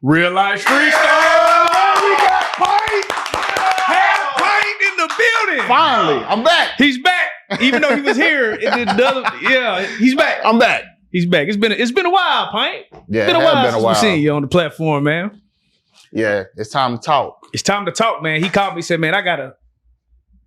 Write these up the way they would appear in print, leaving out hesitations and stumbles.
Real-Life freestyle. We got Pint. Half Pint in the building. Finally, I'm back. He's back. Even though he was here, he's back. I'm back. He's back. It's been a while, Pint. Yeah, It's been a while since we've seen you on the platform, man. Yeah, it's time to talk. It's time to talk, man. He called me, said, man,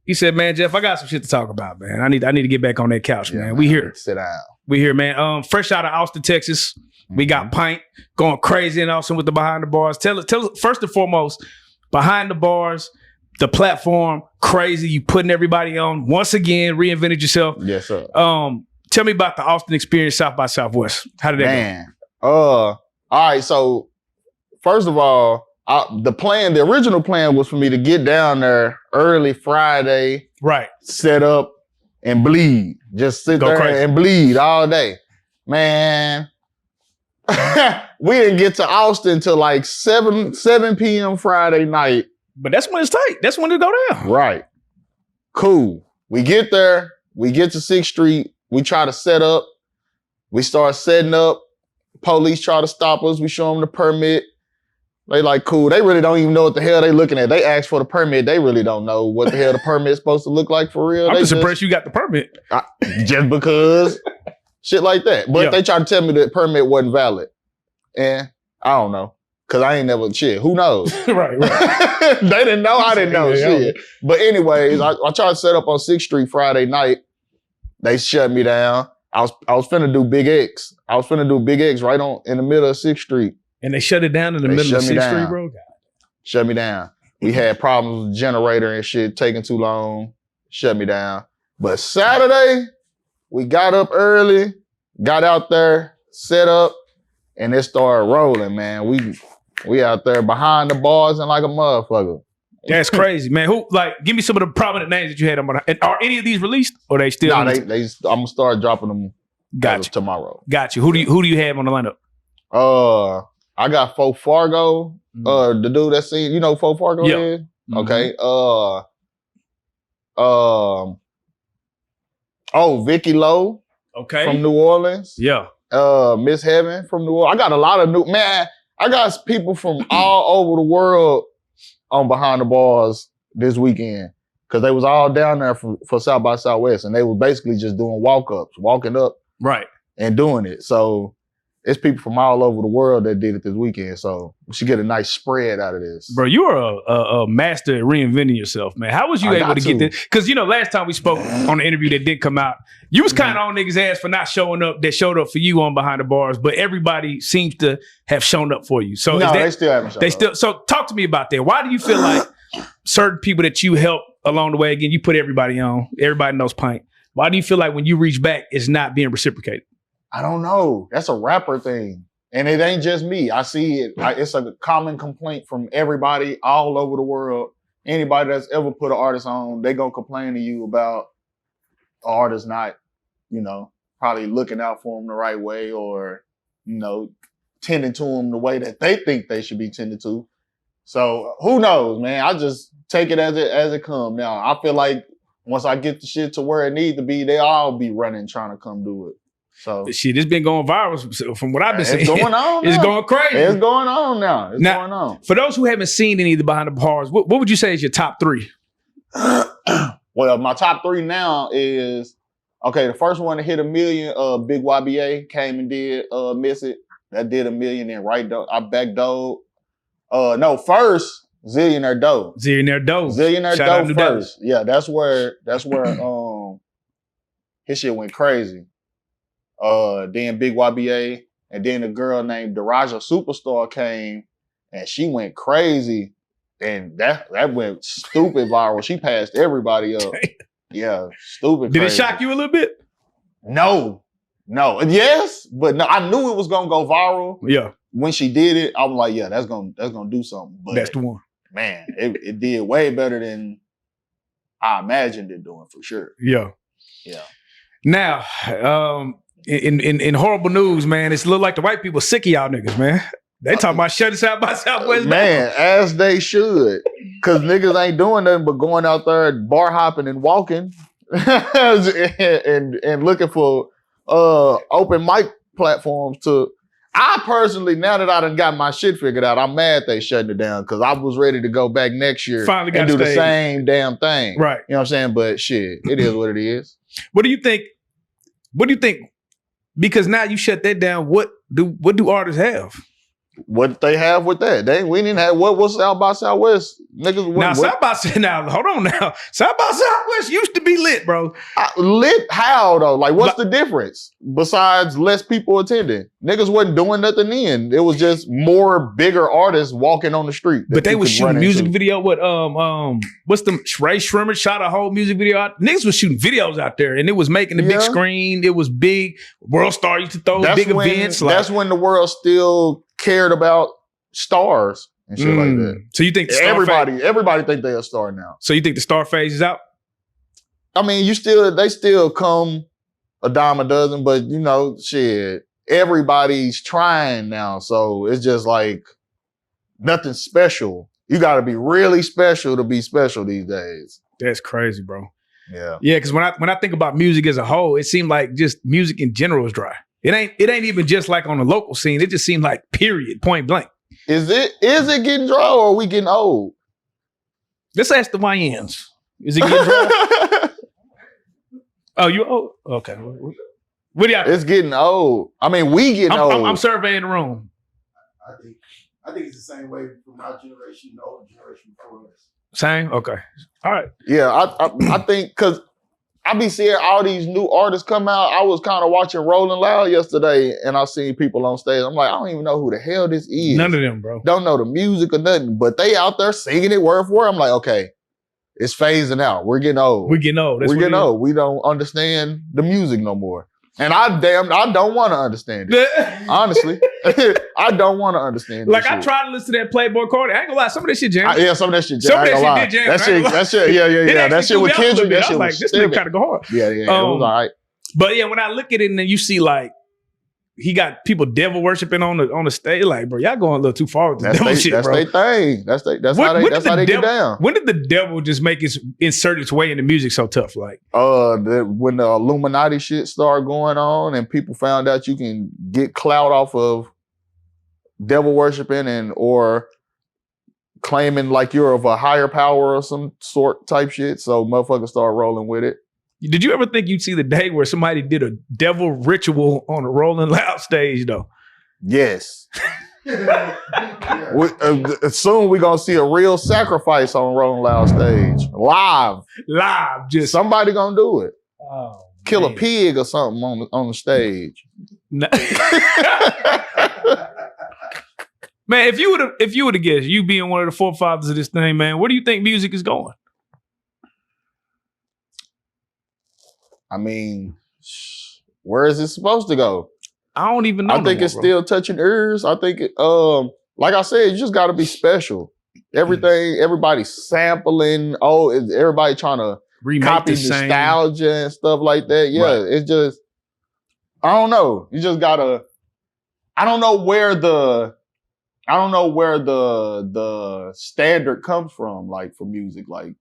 he said, man, Jeff, I got some shit to talk about, man. I need to get back on that couch, man. We here. Sit down. We here, man. Fresh out of Austin, Texas. We got Pint going crazy in Austin with the Behind the Bars. Tell us, first and foremost, Behind the Bars, the platform, crazy. You putting everybody on. Once again, reinvented yourself. Yes, sir. Tell me about the Austin experience, South by Southwest. How did that go? All right, so first of all, the original plan was for me to get down there early Friday, right? Set up and bleed. Just sit there and bleed all day. Man, we didn't get to Austin till like 7 p.m. Friday night. But that's when it's tight. That's when it go down. Right. Cool. We get there. We get to 6th Street. We try to set up. We start setting up. Police try to stop us. We show them the permit. They like, cool. They really don't even know what the hell they looking at. They ask for the permit. They really don't know what the hell the permit's supposed to look like for real. I'm just impressed you got the permit. Just because. Shit like that. But they tried to tell me that permit wasn't valid. And I don't know. Because I ain't never, shit, who knows? Right. They didn't know, I didn't know, shit. But anyways, I tried to set up on 6th Street Friday night. They shut me down. I was finna do Big X. I was finna do Big X right in the middle of 6th Street. And they shut it down in the middle of 6th Street, bro? Shut me down. We had problems with the generator and shit, taking too long. Shut me down. But Saturday, we got up early, got out there, set up, and it started rolling, man. We out there behind the bars and like a motherfucker. That's crazy, man. Give me some of the prominent names that you had on. Are any of these released, or they still? Nah, I'm gonna start dropping them. Tomorrow. Got you. Who do you have on the lineup? I got Fo Fargo. The dude that sings, you know Fo Fargo is? Mm-hmm. Okay. Vicky Lowe. Okay. From New Orleans. Yeah. Miss Heaven from New Orleans. I got a lot of I got people from all over the world on Behind the Bars this weekend because they was all down there for South by Southwest, and they was basically just doing walking up, right, and doing it. So it's people from all over the world that did it this weekend. So we should get a nice spread out of this. Bro, you are a master at reinventing yourself, man. How was you able to get this? Because, last time we spoke on the interview that did come out, you was kind of on niggas' ass for not showing up that showed up for you on Behind the Bars, but everybody seems to have shown up for you. So they still haven't shown up. So talk to me about that. Why do you feel like certain people that you help along the way, again, you put everybody on, everybody knows Pint. Why do you feel like when you reach back, it's not being reciprocated? I don't know. That's a rapper thing. And it ain't just me. I see it. It's a common complaint from everybody all over the world. Anybody that's ever put an artist on, they gonna complain to you about an artist not, probably looking out for them the right way or, tending to them the way that they think they should be tended to. So who knows, man? I just take it as it comes. Now, I feel like once I get the shit to where it needs to be, they all be running trying to come do it. So shit, it's been going viral from what I've been seeing. It's going on now. It's going crazy. It's going on now. It's going on. For those who haven't seen any of the Behind the Bars, what would you say is your top 3? Well, my top 3 now is, the first one to hit 1 million, Big YBA came and did Miss It. That did 1 million and I backdoored. First, Zillionaire Doe. Zillionaire Doe first. Dallas. Yeah, that's where his shit went crazy. Then Big YBA, and then a girl named Daraja Superstar came, and she went crazy, and that went stupid viral. She passed everybody up. Yeah, stupid. Did it shock you a little bit? No. Yes, but no. I knew it was gonna go viral. Yeah. When she did it, I was like, yeah, that's gonna do something. But that's the one. Man, it did way better than I imagined it doing for sure. Yeah. Yeah. Now, in horrible news, man, it's look like the white people sick of y'all niggas, man. They talking about shutting South by Southwest. Man, as they should. Cause niggas ain't doing nothing but going out there bar hopping and walking and looking for open mic platforms to. I personally, now that I done got my shit figured out, I'm mad they shutting it down because I was ready to go back next year Finally got and do the stage. same damn thing. Right. You know what I'm saying? But shit, it is what it is. What do you think? Because now you shut that down, what do artists have? What they have with that? We didn't have what's South by Southwest niggas. Now South by hold on now. South by Southwest used to be lit, bro. Lit how though? Like what's the difference besides less people attending? Niggas wasn't doing nothing then. It was just more bigger artists walking on the street. But they was shooting music video. What's the Ray Shrimmer shot a whole music video out? Niggas was shooting videos out there, and it was making the big screen. It was big. World Star used to throw big events. That's when the world still cared about stars and shit like that. So you think everybody think they're a star now? So you think the star phase is out? I mean, they still come a dime a dozen, but you know, shit, everybody's trying now. So it's just like nothing special. You got to be really special to be special these days. That's crazy, bro. Yeah, because when I think about music as a whole, it seemed like just music in general is dry. It ain't even just like on the local scene. It just seemed like period, point blank. Is it getting dry or are we getting old? Let's ask the YNs. Is it getting dry? Oh, you old? Okay. What do y'all think? It's getting old. I mean, we getting old. I'm surveying the room. I think it's the same way from our generation, the older generation before us. Same? Okay. All right. Yeah, I think because I be seeing all these new artists come out. I was kind of watching Rolling Loud yesterday, and I seen people on stage. I'm like, I don't even know who the hell this is. None of them, bro. Don't know the music or nothing, but they out there singing it word for word. I'm like, okay, it's phasing out. We're getting old. We're getting old. We're getting old. We don't understand the music no more. And I don't want to understand it. Honestly, I don't want to understand it. Like I tried to listen to that Playboy Cardi. I ain't gonna lie, some of that shit jam. Yeah, some of that shit jam. Some of that shit did jam. That shit, yeah. That shit with Kendrick, that shit was like, this nigga kind of go hard. Yeah, it was all right. But yeah, when I look at it and then you see like, he got people devil worshiping on the stage. Like, bro, y'all going a little too far with the devil shit, bro. That's their thing. That's how they get down. When did the devil just insert its way into music so tough? Like, when the Illuminati shit started going on and people found out you can get clout off of devil worshiping or claiming like you're of a higher power or some sort type shit. So motherfuckers start rolling with it. Did you ever think you'd see the day where somebody did a devil ritual on a Rolling Loud stage, though? Yes. Soon we're going to see a real sacrifice on Rolling Loud stage. Live. Just somebody going to do it. Oh, Kill a pig or something on the stage. Man, if you would have guessed, you being one of the forefathers of this thing, man, where do you think music is going? I mean, where is it supposed to go? I don't even know. I think it's still touching ears. I think it, like I said, you just got to be special. Everybody's sampling. Everybody trying to copy nostalgia and stuff like that. Yeah, right. It's just, I don't know. You just gotta. I don't know where the standard comes from. Like for music, like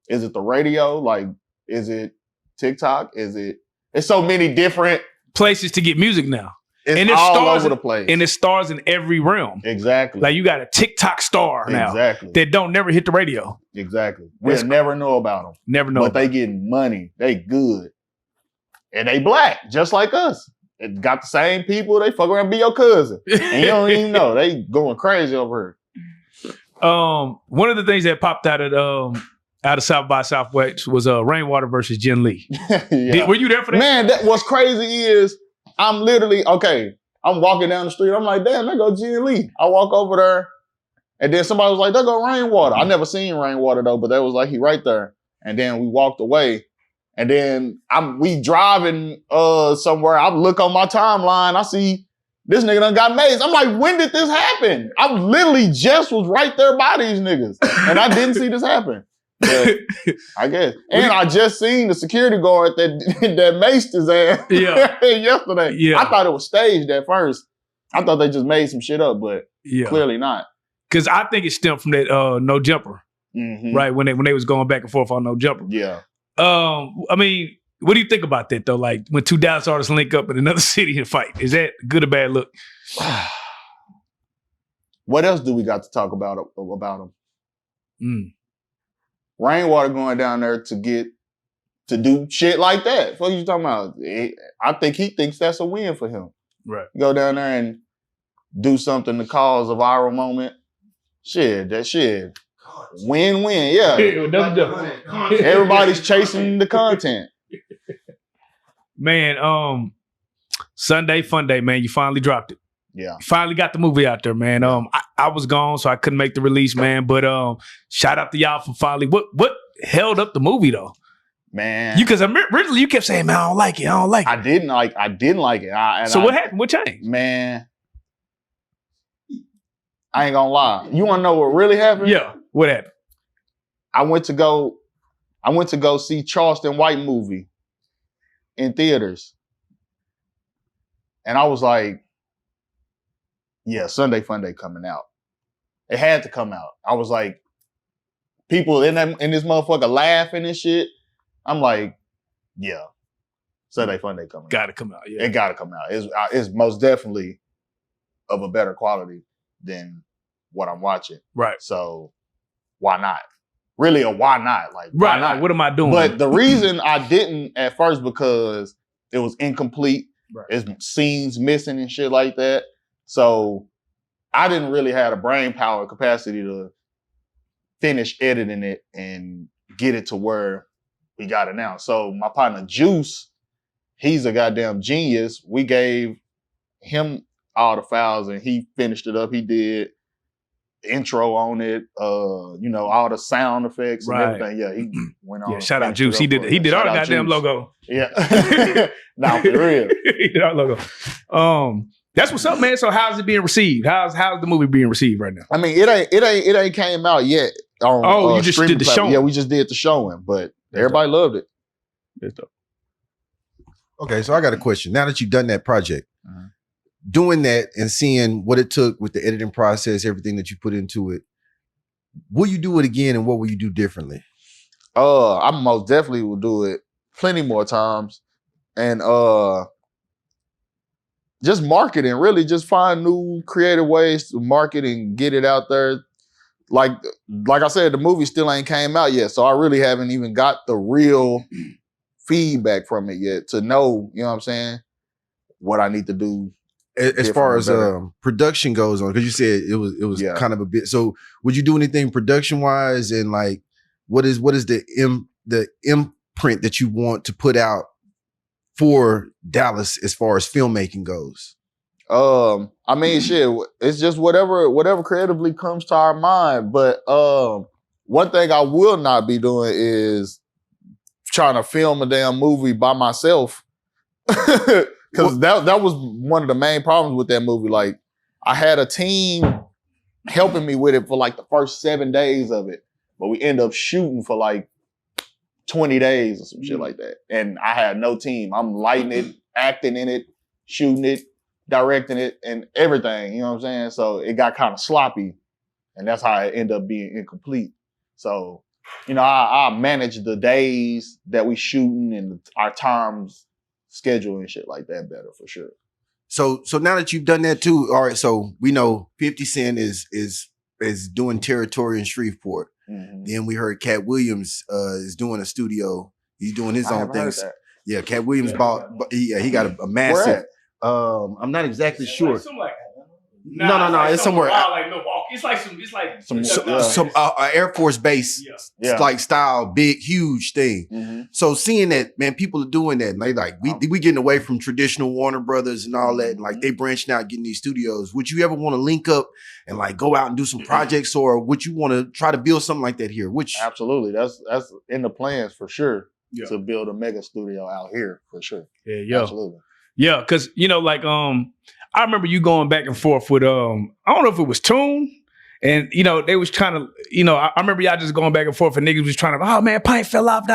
is it the radio? Like is it TikTok? It's so many different places to get music now. It's all over the place. And it stars in every realm. Exactly. Like you got a TikTok star now that don't never hit the radio. Exactly. We'll never know about them. Never know. But they getting money. They good. And they black, just like us. It got the same people. They fuck around and be your cousin. And you don't even know. They going crazy over here. One of the things that popped out of South by Southwest was Rainwater versus Jen Lee. Yeah. Were you there for that? Man, what's crazy is I'm literally, I'm walking down the street. I'm like, damn, there go Jen Lee. I walk over there and then somebody was like, there go Rainwater. I never seen Rainwater though, but that was like, he right there. And then we walked away and then we driving somewhere. I look on my timeline. I see this nigga done got mazed. I'm like, when did this happen? I literally just was right there by these niggas and I didn't see this happen. But I guess. And I just seen the security guard that maced his ass yesterday. Yeah. I thought it was staged at first. I thought they just made some shit up, but clearly not. Because I think it stemmed from that no jumper, right? When they was going back and forth on no jumper. Yeah. I mean, What do you think about that though? Like when two Dallas artists link up in another city and fight, is that a good or bad look? What else do we got to talk about them? Rainwater going down there to do shit like that. What are you talking about? I think he thinks that's a win for him. Right. Go down there and do something to cause a viral moment. Shit, that shit. Win-win, yeah. Everybody's chasing the content. Man, Sunday Funday, man, you finally dropped it. Yeah. You finally got the movie out there, man. I was gone, so I couldn't make the release, man. But shout out to y'all for finally. What held up the movie though? Man. Because originally you kept saying, man, I don't like it. I didn't like it. So what happened? What changed? Man. I ain't gonna lie. You wanna know what really happened? Yeah. What happened? I went to go see Charleston White movie in theaters. And I was like, yeah, Sunday Funday coming out. It had to come out. I was like, people in this motherfucker laughing and shit. I'm like, yeah, Sunday Funday coming out. Gotta come out, yeah. It gotta come out. It's most definitely of a better quality than what I'm watching. Right. So why not? Really, why not? Like, right. Why not? What am I doing? But the reason I didn't at first because it was incomplete. Right. There's scenes missing and shit like that. So I didn't really have the brain power capacity to finish editing it and get it to where we got it now. So my partner Juice, he's a goddamn genius. We gave him all the files and he finished it up. He did the intro on it, all the sound effects and everything. Yeah, he went on. Yeah, shout out Juice. He did our goddamn Juice. Logo. Yeah. Nah, for real. He did our logo. That's what's up, man. So how's it being received? How's the movie being received right now? I mean, it ain't came out yet. On, you just did the showing. Yeah, we just did the showing, but everybody loved it. That's dope. Okay, so I got a question. Now that you've done that project, doing that and seeing what it took with the editing process, everything that you put into it, will you do it again and what will you do differently? I most definitely will do it plenty more times. And just marketing, really just find new creative ways to market and get it out there. Like I said, the movie still ain't came out yet. So I really haven't even got the real feedback from it yet to know, you know what I'm saying, what I need to do. As far as production goes on, because you said it was kind of a bit. So would you do anything production wise and like what is the imprint that you want to put out for Dallas as far as filmmaking goes? I mean, shit, it's just whatever creatively comes to our mind. But one thing I will not be doing is trying to film a damn movie by myself. Because that was one of the main problems with that movie. Like, I had a team helping me with it for like the first 7 days of it. But we end up shooting for like 20 days or some shit like that. And I had no team. I'm lighting it, acting in it, shooting it, directing it, and everything. You know what I'm saying? So it got kind of sloppy. And that's how it ended up being incomplete. So, I manage the days that we shooting and our times schedule and shit like that better for sure. So now that you've done that too, all right, so we know 50 Cent is doing territory in Shreveport. Mm-hmm. Then we heard Cat Williams is doing a studio. He's doing his own things. Yeah, Cat Williams he got a massive. I'm not exactly sure. No, it's somewhere. Like Milwaukee. It's like some Air Force base, like style, big, huge thing. Mm-hmm. So seeing that, man, people are doing that, and they like we getting away from traditional Warner Brothers and all that, and like they branching out, getting these studios. Would you ever want to link up and like go out and do some projects, or would you want to try to build something like that here? Absolutely, that's in the plans for sure to build a mega studio out here for sure. Yeah, absolutely. Yeah, because I remember you going back and forth with I don't know if it was Toon, and they was trying to I remember y'all just going back and forth and niggas was trying to oh man pipe fell off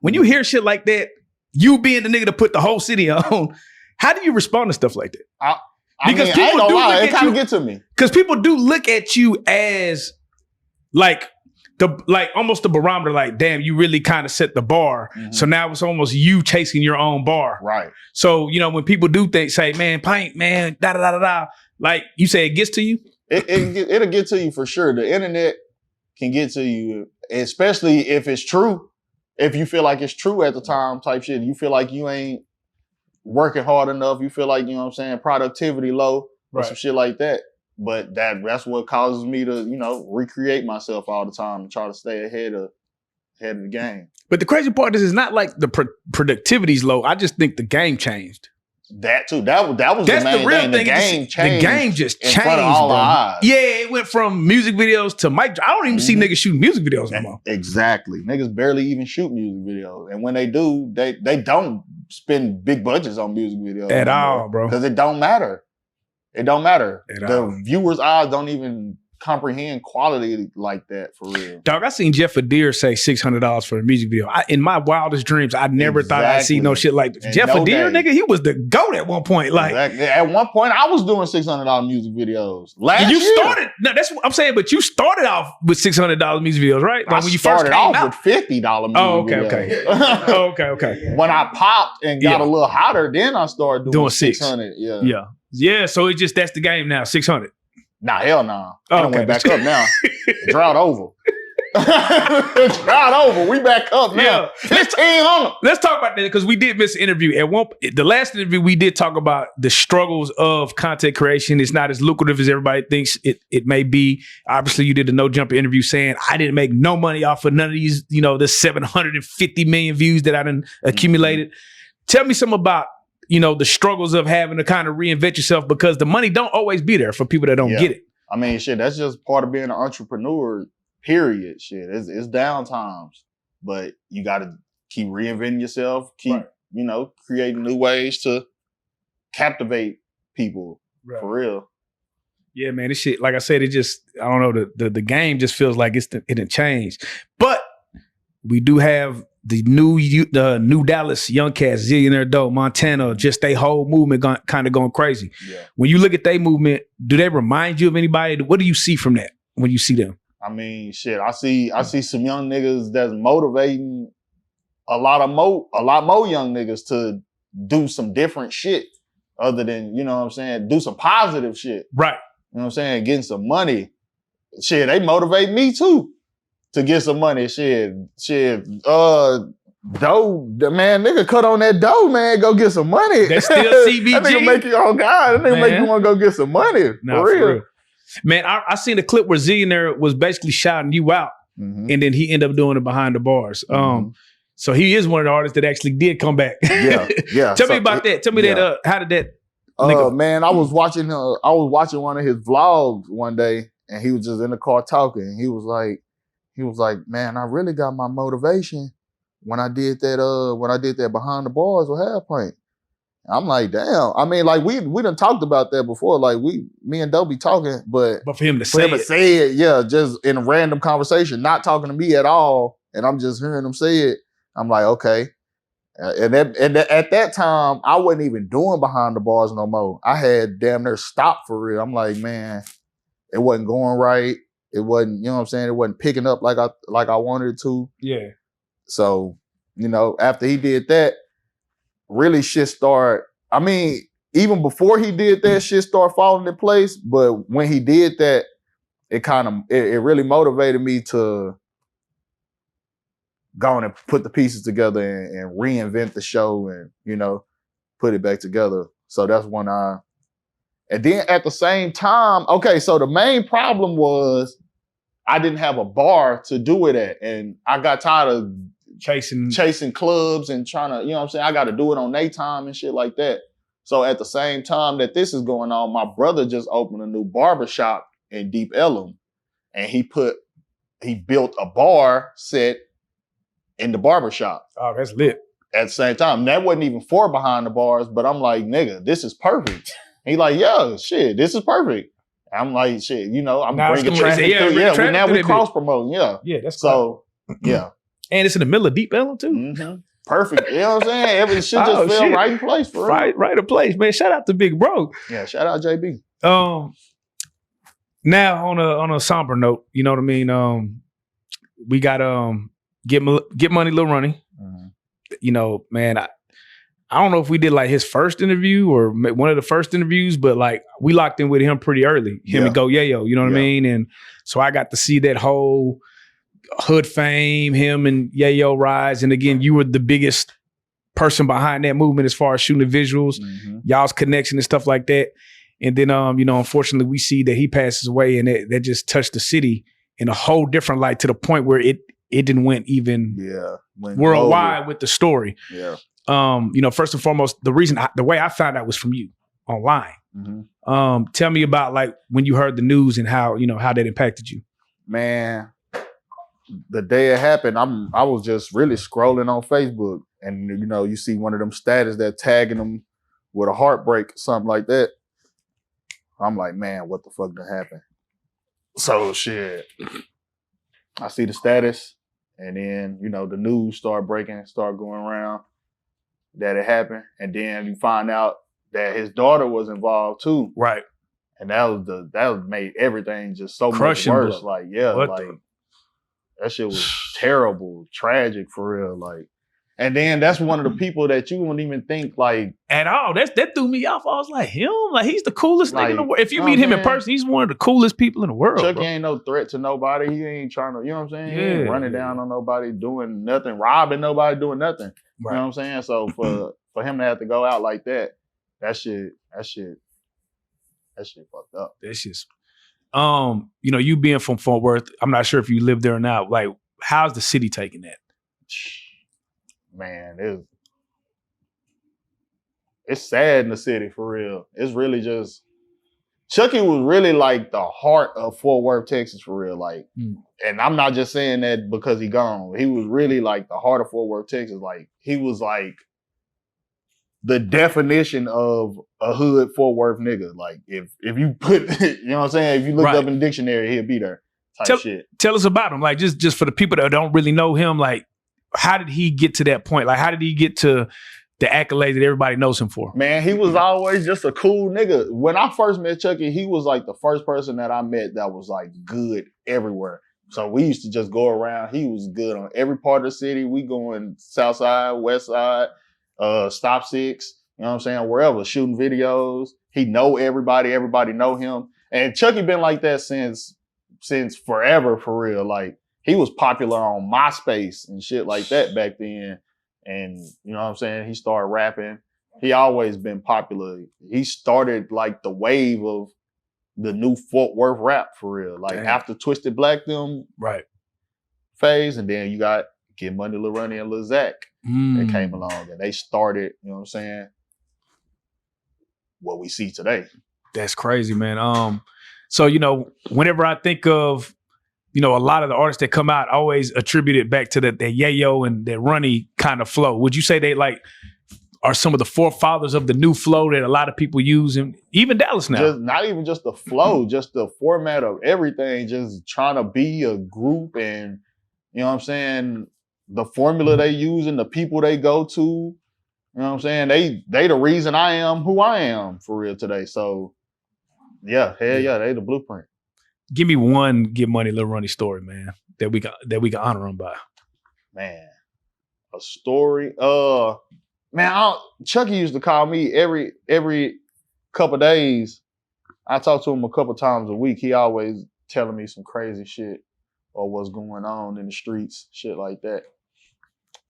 When you hear shit like that, you being the nigga to put the whole city on, how do you respond to stuff like that? Because people do look at you, it kind of get to me because people do look at you as like almost the barometer, like, damn, you really kind of set the bar. So now it's almost you chasing your own bar. Right. So, when people do say, man, paint, man, da-da-da-da-da, like you say, it gets to you? It'll get to you for sure. The internet can get to you, especially if it's true. If you feel like it's true at the time type shit, you feel like you ain't working hard enough, you feel like, productivity low or some shit like that. But that's what causes me to, recreate myself all the time and try to stay ahead of the game. But the crazy part is it's not like the productivity's low. I just think the game changed. That too. That's the main real thing. The game changed. The game just in changed, front of all bro. our eyes. Yeah, it went from music videos to mic. I don't even see niggas shooting music videos no more. Exactly. Niggas barely even shoot music videos. And when they do, they don't spend big budgets on music videos. At all, bro. Because it don't matter. It don't matter. At The all. viewers' eyes don't even comprehend quality like that for real. Dog, I seen Jeff Adair say $600 for a music video. In my wildest dreams, I never thought I'd see no shit like this. Jeff Adair, nigga, he was the GOAT at one point. Like, exactly. At one point, I was doing $600 music videos. Last you year. started. No, that's what I'm saying. But you started off with $600 music videos, right? Like I when you first started came off out. with $50 music videos. Okay. When I popped and got a little hotter, then I started doing 600. Yeah. So it's just that's the game now. 600. Nah, hell nah. Oh, I done okay. went back up now. Drought over. Drought over. We back up now. Yeah. 1500. Let's talk about that because we did miss an interview. The last interview we did talk about the struggles of content creation. It's not as lucrative as everybody thinks it may be. Obviously, you did a no jumper interview saying I didn't make no money off of none of these. The 750 million views that I done accumulated. Tell me something about the struggles of having to kind of reinvent yourself because the money don't always be there for people that don't get it. I mean, shit, that's just part of being an entrepreneur, period. Shit, it's down times, but you got to keep reinventing yourself, keep, creating new ways to captivate people for real. Yeah, man, this shit, like I said, it just, I don't know, the game just feels like it didn't change. But we do have the new Dallas Young Cats, Zillionaire Doe, Montana, just they whole movement kind of going crazy. Yeah. When you look at their movement, do they remind you of anybody? What do you see from that when you see them? I mean, shit, I see some young niggas that's motivating a lot more young niggas to do some different shit other than, do some positive shit. Right. You know what I'm saying? Getting some money. Shit, they motivate me too. To get some money, dough, man, nigga cut on that dough, man, go get some money. That's still CBG. That nigga make you, that nigga make you want to go get some money, for real. Man, I seen a clip where Zillionaire was basically shouting you out, and then he ended up doing it behind the bars. So he is one of the artists that actually did come back. Yeah. Tell me about that. Tell me that, how did that? Man, I was watching one of his vlogs one day, and he was just in the car talking, and he was like, man, I really got my motivation when I did that behind the bars with Halfpint. I'm like, damn. I mean, like we done talked about that before. Like me and Doe be talking, but for him to say it, yeah, just in a random conversation, not talking to me at all, and I'm just hearing him say it. I'm like, okay. And at that time, I wasn't even doing behind the bars no more. I had damn near stopped for real. I'm like, man, it wasn't going right. It wasn't, you know what I'm saying? It wasn't picking up like I wanted it to. Yeah. So, after he did that, really shit started. I mean, even before he did that, shit started falling in place. But when he did that, it really motivated me to go on and put the pieces together and reinvent the show and, put it back together. So that's when and then at the same time, okay, so the main problem was I didn't have a bar to do it at. And I got tired of chasing clubs and trying to, you know what I'm saying? I got to do it on daytime and shit like that. So at the same time that this is going on, my brother just opened a new barbershop in Deep Ellum. And he built a bar set in the barbershop. Oh, that's lit. At the same time. That wasn't even for behind the bars, but I'm like, nigga, this is perfect. He like, yeah, shit, this is perfect. I'm like, shit, I'm bringing traffic through. Yeah, now we cross promoting. Yeah. Yeah, that's so, yeah. And it's in the middle of Deep Ellen too. Mm-hmm. Perfect. You know what I'm saying? Every shit just fell right in place for real. Right in place, man. Shout out to Big Bro. Yeah, shout out JB. Now on a somber note, you know what I mean? we got Get Money Lil Ronnie. Mhm. You know, man, I don't know if we did like his first interview or one of the first interviews, but like we locked in with him pretty early. Him and Go Yayo, you know what I mean? And so I got to see that whole hood fame, him and Yayo rise. And again, you were the biggest person behind that movement as far as shooting the visuals, y'all's connection and stuff like that. And then, you know, unfortunately, we see that he passes away, and that just touched the city in a whole different light to the point where it didn't went even worldwide with the story. Yeah. You know, first and foremost, the way I found out was from you online. Tell me about like when you heard the news and how that impacted you. Man, the day it happened, I was just really scrolling on Facebook, and you know, you see one of them status that tagging them with a heartbreak, something like that. I'm like, man, what the fuck done happened? So shit, I see the status, and then you know the news start breaking, start going around that it happened, and then you find out that his daughter was involved too. Right. And that made everything just so Crushing much worse. blow. Like, yeah, What like that shit was terrible, tragic for real. Like, and then that's one of the people that you wouldn't even think like at all. That threw me off. I was like, him? Like he's the coolest nigga in the world. If you know meet what him I'm in saying? person, he's one of the coolest people in the world. Chucky bro. ain't no threat to nobody. He ain't trying to, you know what I'm saying? He Yeah. ain't running down on nobody, doing nothing, robbing nobody, doing nothing. Right. You know what I'm saying? So for him to have to go out like that shit fucked up. That's just, you know, you being from Fort Worth, I'm not sure if you live there or not. Like, how's the city taking that? Man, it's sad in the city for real. It's really just Chucky was really like the heart of Fort Worth, Texas for real. Like, and I'm not just saying that because he gone. He was really like the heart of Fort Worth, Texas. Like, he was like the definition of a hood Fort Worth nigga. Like, if you put, you know what I'm saying? If you look up in the dictionary, he'll be there. Shit. Tell us about him. Like, just for the people that don't really know him, like, how did he get to that point? Like, how did he get to the accolade that everybody knows him for? Man, he was always just a cool nigga. When I first met Chucky, he was like the first person that I met that was like good everywhere. So we used to just go around. He was good on every part of the city. We going south side, west side, stop six, you know what I'm saying? Wherever, shooting videos. He know everybody know him. And Chucky been like that since forever for real. Like, he was popular on MySpace and shit like that back then. And you know what I'm saying? He started rapping. He always been popular. He started like the wave of the new Fort Worth rap for real. Like after Twisted Black them phase, and then you got Get Money Lil Ronnie and Lil Zach that came along, and they started, you know what I'm saying, what we see today. That's crazy, man. So, you know, whenever I think of, you know, a lot of the artists that come out always attribute it back to that Yayo and that Ronnie kind of flow. Would you say they like are some of the forefathers of the new flow that a lot of people use, and even Dallas now? Just, not even just the flow, just the format of everything, just trying to be a group, and you know what I'm saying, the formula they use and the people they go to, you know what I'm saying, they the reason I am who I am for real today. So yeah, hell yeah, they the blueprint. Give me one Get Money Lil Ronnie story, man, that we can honor him by. Man, a story. Man, Chucky used to call me every couple days. I talk to him a couple times a week. He always telling me some crazy shit or what's going on in the streets, shit like that.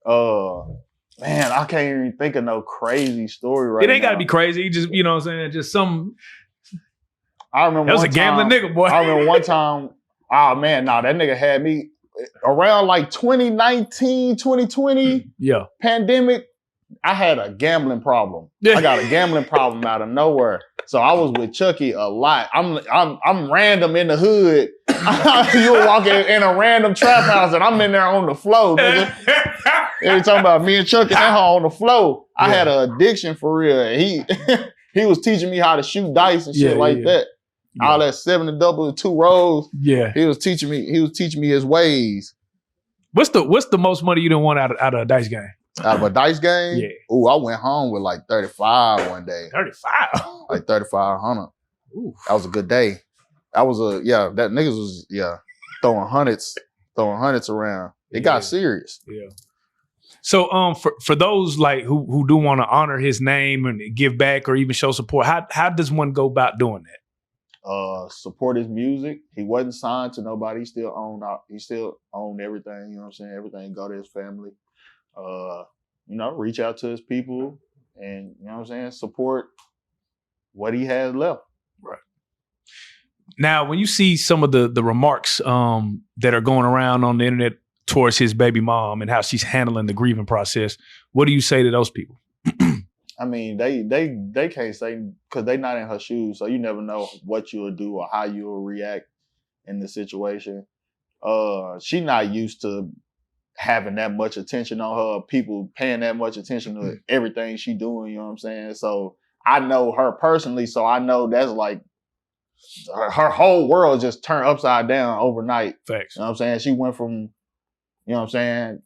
Man, I can't even think of no crazy story right now. It ain't gotta be crazy. Just, you know what I'm saying, just some. I remember that was a gambling nigga, boy. I remember one time, oh man, that nigga had me around like 2019, 2020 pandemic. I had a gambling problem. I got a gambling problem out of nowhere. So I was with Chucky a lot. I'm random in the hood. You were walking in a random trap house and I'm in there on the floor, nigga. Every time about me and Chucky on the floor. I had an addiction for real. And he was teaching me how to shoot dice and shit like that. All that 7 to double and 2 rolls. Yeah. He was teaching me his ways. What's the most money you done won out of a dice game? Out of a dice game? Yeah. Ooh, I went home with like 35 one day. 35? Like 3,500. Ooh. That was a good day. That niggas was, throwing hundreds throwing hundreds around. It got serious. Yeah. So for those like who do want to honor his name and give back or even show support, how does one go about doing that? Support his music. He wasn't signed to nobody. He still owned everything, you know what I'm saying? Everything go to his family. Reach out to his people and, you know what I'm saying, support what he has left. Right. Now, when you see some of the remarks that are going around on the internet towards his baby mom and how she's handling the grieving process, what do you say to those people? I mean, they can't say because they're not in her shoes, so you never know what you'll do or how you'll react in the situation. She not used to having that much attention on her, people paying that much attention to everything she doing, you know what I'm saying? So I know her personally, so I know that's like her whole world just turned upside down overnight. Facts. You know what I'm saying? She went from, you know what I'm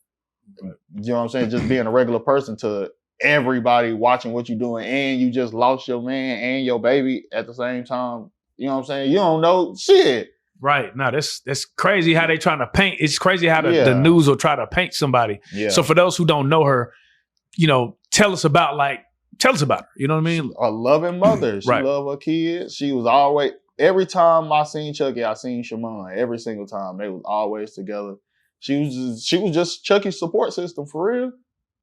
saying, just being a regular person to everybody watching what you're doing, and you just lost your man and your baby at the same time. You know what I'm saying? You don't know shit. Right. No, that's crazy how they trying to paint. It's crazy how the news will try to paint somebody. Yeah. So for those who don't know her, tell us about her. You know what I mean? A loving mother. She loved her kids. She was always, every time I seen Chucky, I seen Shaman. Every single time. They was always together. She was just Chucky's support system for real.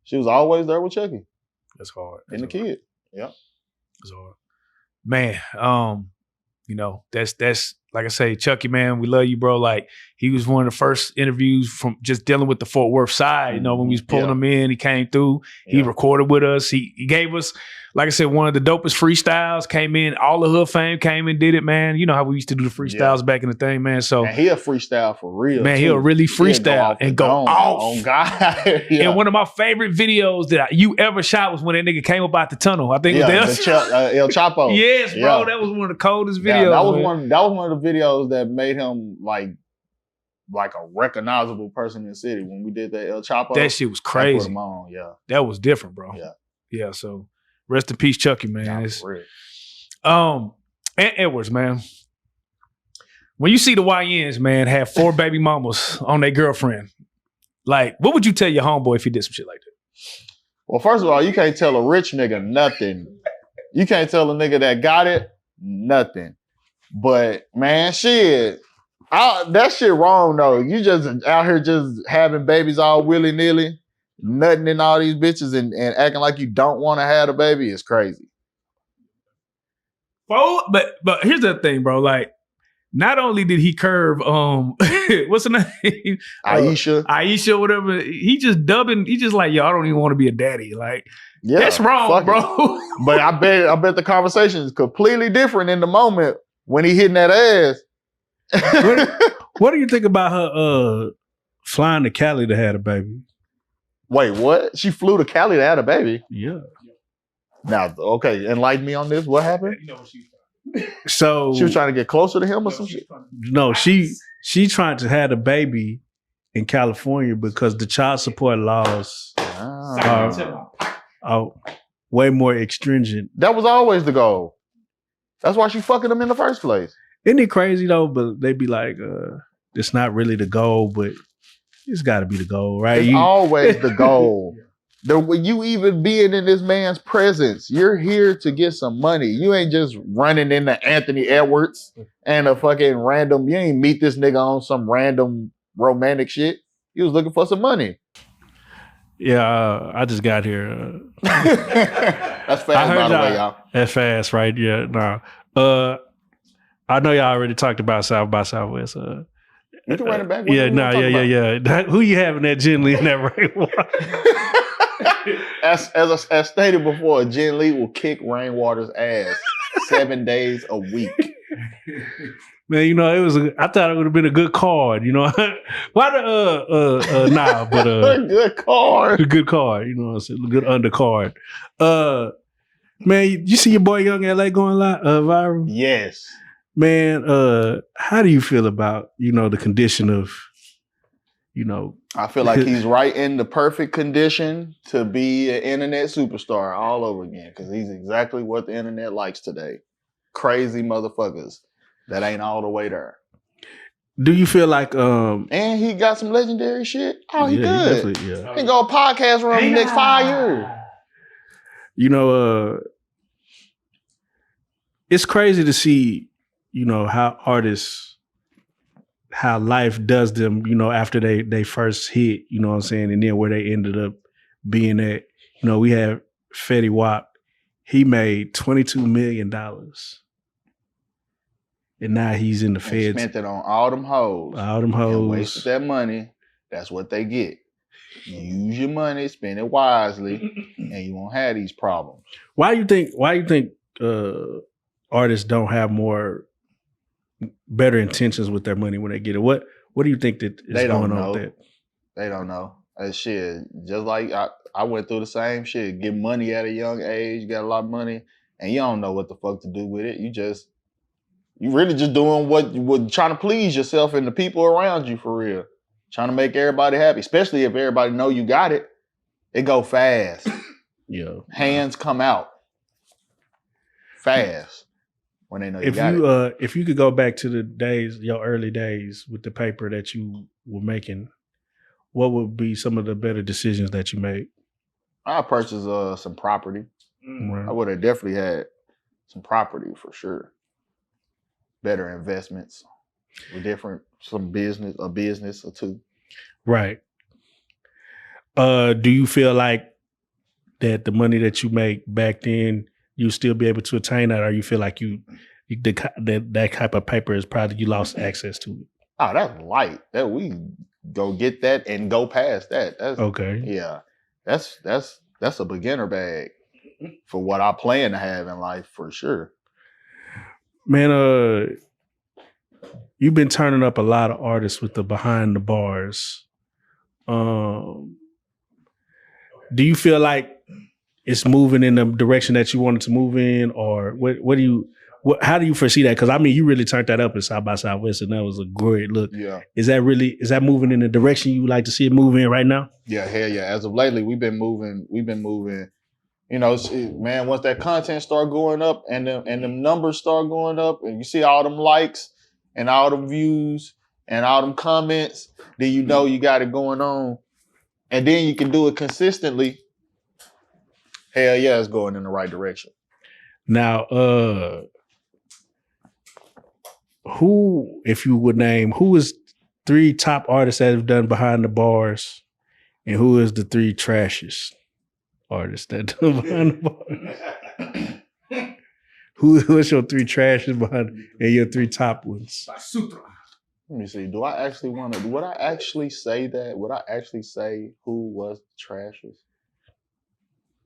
She was always there with Chucky. That's hard. And the kid. Yeah. That's hard. Man, that's like I say, Chucky, man, we love you, bro. Like, he was one of the first interviews from just dealing with the Fort Worth side. When we was pulling him in, he came through. He recorded with us. He gave us, like I said, one of the dopest freestyles. Came in, all of Hood Fame came and did it, man. You know how we used to do the freestyles back in the thing, man. So and he'll freestyle for real. Man, he'll really freestyle and go off. Oh God! And one of my favorite videos that you ever shot was when that nigga came up out the tunnel. I think it was El Chapo. Yes, bro. That was one of the coldest videos. That was one of the videos that made him like a recognizable person in the city. When we did that El Chapo, that shit was crazy. Put him on, that was different, bro. Yeah. So rest in peace, Chucky, man. And Edwards, man. When you see the YNs, man, have 4 baby mamas on their girlfriend, like, what would you tell your homeboy if he did some shit like that? Well, first of all, you can't tell a rich nigga nothing. You can't tell a nigga that got it nothing. But man, shit, that shit wrong though. You just out here just having babies all willy-nilly, nutting in all these bitches and acting like you don't want to have a baby is crazy. Well, but here's the thing, bro. Like, not only did he curve, what's her name? Aisha, whatever. He just like, yo, I don't even want to be a daddy. Like, that's wrong, bro. But I bet the conversation is completely different in the moment when he hitting that ass. What do you think about her flying to Cali to have a baby? Wait, what? She flew to Cali to have a baby? Yeah. Now, okay, enlighten me on this. What happened? So she was trying to get closer to him or some shit? No, she trying to have a baby in California because the child support laws are way more stringent. That was always the goal. That's why she fucking him in the first place. Isn't it crazy though? But they be like, it's not really the goal, but it's got to be the goal, right? It's always the goal. You even being in this man's presence, you're here to get some money. You ain't just running into Anthony Edwards and a fucking random, you ain't meet this nigga on some random romantic shit. You was looking for some money. Yeah, I just got here. That's fast, by the way, y'all. That's fast, right? Yeah, no. I know y'all already talked about South by Southwest. You can run it back. Yeah. Who you having that Jen Lee in that Rainwater? As stated before, Jen Lee will kick Rainwater's ass 7 days a week. Man, I thought it would have been a good card, Why the but a good card. A good card, a good undercard. Man, you see your boy Young LA going viral? Yes. Man, how do you feel about, the condition of, I feel like he's right in the perfect condition to be an internet superstar all over again because he's exactly what the internet likes today. Crazy motherfuckers that ain't all the way there. Do you feel like And he got some legendary shit. Oh, he good. He He can go podcast run the next 5 years. You know, it's crazy to see, you know, how artists, how life does them, you know, after they first hit, you know what I'm saying, and then where they ended up being at. You know, we have Fetty Wap. He made $22 million. And now he's in the feds. Spent it on all them hoes. And wasted that money. That's what they get. You use your money, spend it wisely, and you won't have these problems. Why do you think artists don't have better intentions with their money when they get it? What do you think that is going on with that? They don't know. That shit, just like I went through the same shit. Get money at a young age, you got a lot of money, and you don't know what the fuck to do with it. You really just doing what trying to please yourself and the people around you for real. Trying to make everybody happy, especially if everybody know you got it. It go fast. Yeah. Hands come out fast when they know you got it. If you could go back to the days, your early days with the paper that you were making, what would be some of the better decisions that you made? I purchased some property. Right. I would have definitely had some property for sure. Better investments, a business or two. Right. Do you feel like that the money that you make back then, you still be able to attain that, or you feel like that type of paper is probably you lost access to it? Oh, that's light. That we go get that and go past that. That's okay. Yeah, that's a beginner bag for what I plan to have in life for sure. Man, you've been turning up a lot of artists with the behind the bars. Do you feel like it's moving in the direction that you wanted to move in, or how do you foresee that? Because I mean, you really turned that up in South by Southwest, and that was a great look. Yeah. Is that moving in the direction you would like to see it move in right now? Yeah, hell yeah. As of lately, we've been moving. You know, man, once that content start going up and them numbers start going up, and you see all them likes and all them views and all them comments, then you know you got it going on. And then you can do it consistently. Hell yeah, it's going in the right direction. Now, who, if you would name, who is 3 top artists that have done behind the bars, and who is the 3 trashiest artists that done behind the bars? Who's your 3 trashiest behind, and your 3 top ones? Let me see. Would I actually say that? Would I actually say who was the trashiest?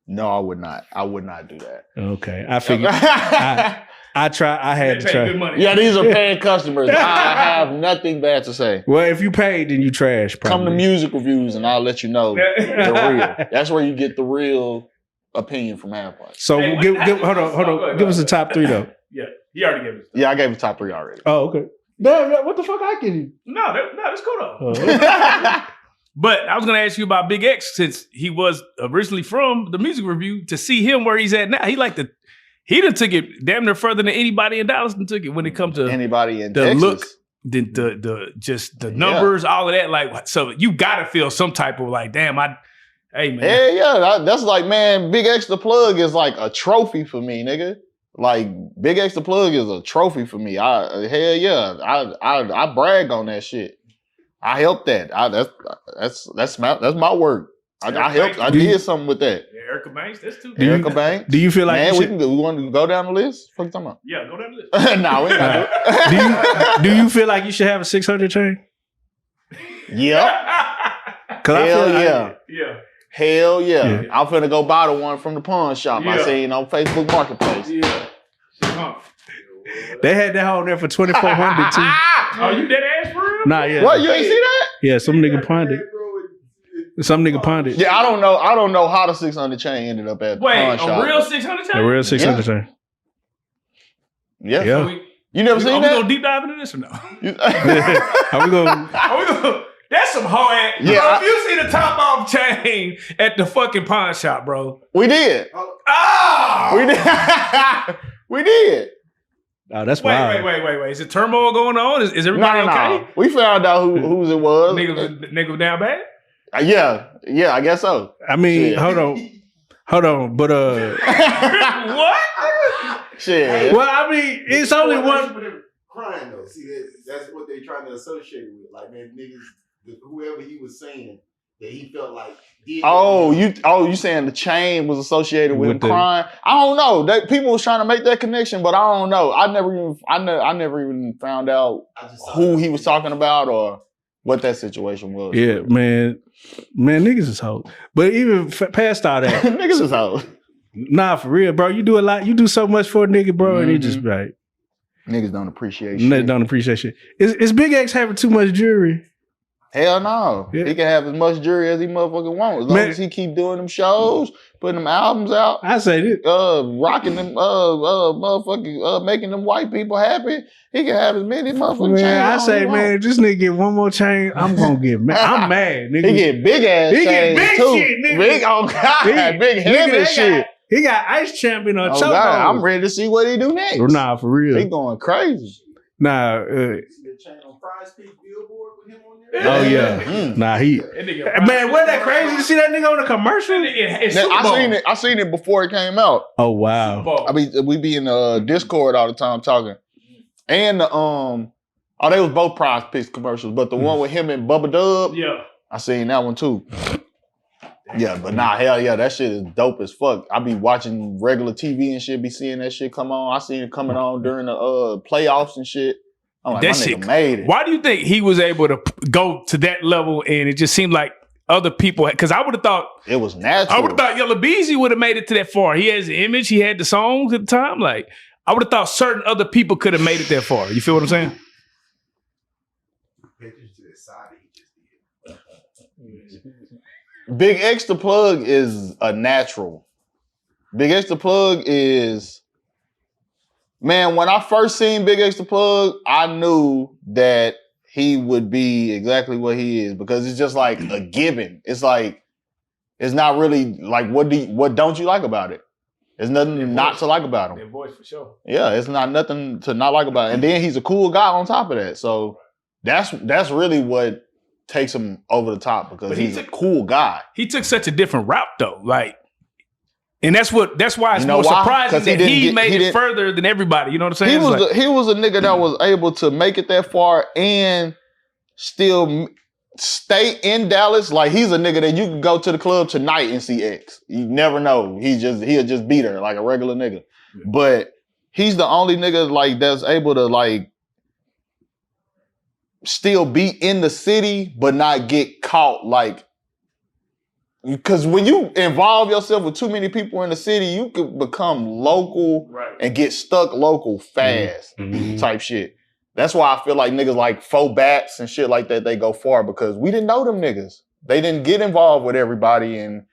No, I would not. I would not do that. Okay. I figured I had to try. Good money. Yeah, these are paying customers. I have nothing bad to say. Well, if you paid, then you trash. Probably. Come to music reviews and I'll let you know the real. That's where you get the real opinion from Halfpint. So hold on. Give us the top 3 though. Yeah, he already gave us. Yeah, I gave the top 3 already. Oh, okay. No, what the fuck I give you? No, that's cool though. Oh. But I was going to ask you about Big X, since he was originally from the music review. To see him where he's at now, he done took it damn near further than anybody in Dallas done took it when it comes to anybody in the Texas. look, the numbers, all of that. Like, so you got to feel some type of like, damn, hey man. Hell yeah, that's like, man, Big X the Plug is like a trophy for me, nigga. Like, Big X the Plug is a trophy for me. I brag on that shit. I helped that. That's my work. I helped. I did something with that. Yeah, Erica Banks, that's too. Erica Banks. Do you feel like we want to go down the list? What are you talking about? Yeah, go down the list. No, we ain't gonna do you feel like you should have a 600 chain? Yep. Hell yeah. Yeah. Hell yeah. I'm finna go buy the one from the pawn shop. Yeah. I seen on Facebook Marketplace. Yeah. They had that on there for $2,400 too. Oh, you dead ass for real? Nah, yeah. What, you ain't see that? Yeah, some nigga pawned it. Some nigga pawned it. Yeah, I don't know how the 600 chain ended up at the pawn shop. A real 600 chain? A real 600 chain. Yeah. Yeah. So You never seen are that? we gonna deep dive into this or no? How we going? That's some hard ass. Yeah, Bro, if you see the top off chain at the fucking pawn shop, bro. We did. Oh! We did. We did. Oh, that's Wait. Is it turmoil going on? Is everybody okay? We found out whose it was. Nigga was down bad? Yeah, I guess so. I mean, Shit. hold on, but What? Shit. well, I mean, it's only one. Crying though. See, that's what they trying to associate it with. Like, man, niggas, whoever he was saying that he felt like did. You saying the chain was associated with him crying? I don't know. That people was trying to make that connection, but I don't know. I never even found out who he was talking about or what that situation was. Yeah, man, niggas is hoes. But even past all that, niggas is hoes. Nah, for real, bro. You do a lot. You do so much for a nigga, bro, and he just like niggas don't appreciate shit. Don't appreciate shit. Is Big X having too much jewelry? Hell no. Yeah. He can have as much jewelry as he motherfucking wants. As long as he keep doing them shows, putting them albums out. I say this. Rocking them, motherfucking, making them white people happy. He can have as many motherfucking chains. Man, I say, man, if this nigga get one more chain, I'm gonna get mad. I'm mad, nigga. He get big ass He get chains big too. shit, nigga. Big, oh God, big heavy shit. He got Ice Champion on Oh choke. God, I'm ready to see what he do next. Nah, for real. He going crazy. Nah. The chain on Prize Peak Billboard with him on there. Oh yeah. Nah, he. Man, wasn't that crazy to see that nigga on the commercial? I seen it before it came out. Oh wow. I mean, we be in Discord all the time talking, and they was both Prize Picks commercials, but the one with him and Bubba Dub, I seen that one too. Yeah, but nah, hell yeah, that shit is dope as fuck. I be watching regular TV and shit, be seeing that shit come on. I seen it coming on during the playoffs and shit. I'm like, that my shit nigga made it. Why do you think he was able to go to that level and it just seemed like other people, because I would have thought it was natural. I would have thought Yellow Beezy would have made it to that far. He has the image, he had the songs at the time. Like, I would have thought certain other people could have made it that far. You feel what I'm saying? Big X the Plug is a natural. Big X the Plug is, man, when I first seen Big X the Plug, I knew that he would be exactly what he is because it's just like a given. It's like, it's not really like, what don't you like about it? There's nothing not to like about him. Their voice for sure. Yeah, it's not nothing to not like about it. And then he's a cool guy on top of that. So that's really what takes him over the top because he's a cool guy. He took such a different route though. Like, and that's why it's more why? surprising that he made it further than everybody. You know what I'm saying? He was a nigga that was able to make it that far and still stay in Dallas. Like, he's a nigga that you can go to the club tonight and see X. You never know. He'll just be there like a regular nigga. Yeah. But he's the only nigga like that's able to like still be in the city but not get caught, like, because when you involve yourself with too many people in the city, you could become local and get stuck local fast type shit. That's why I feel like niggas like Faux Bats and shit like that, they go far because we didn't know them niggas. They didn't get involved with everybody and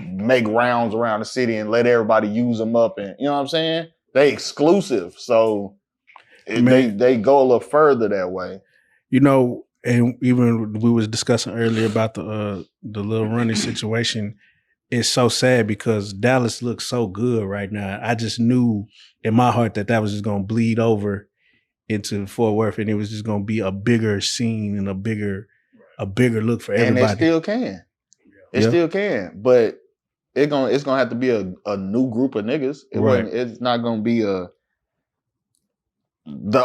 make rounds around the city and let everybody use them up, and you know what I'm saying? They exclusive, so they go a little further that way. You know, and even we was discussing earlier about the little Ronnie situation. It's so sad because Dallas looks so good right now. I just knew in my heart that was just gonna bleed over into Fort Worth, and it was just gonna be a bigger scene and a bigger look for everybody. And it still can. It still can, but it's gonna have to be a new group of niggas. It's not gonna be the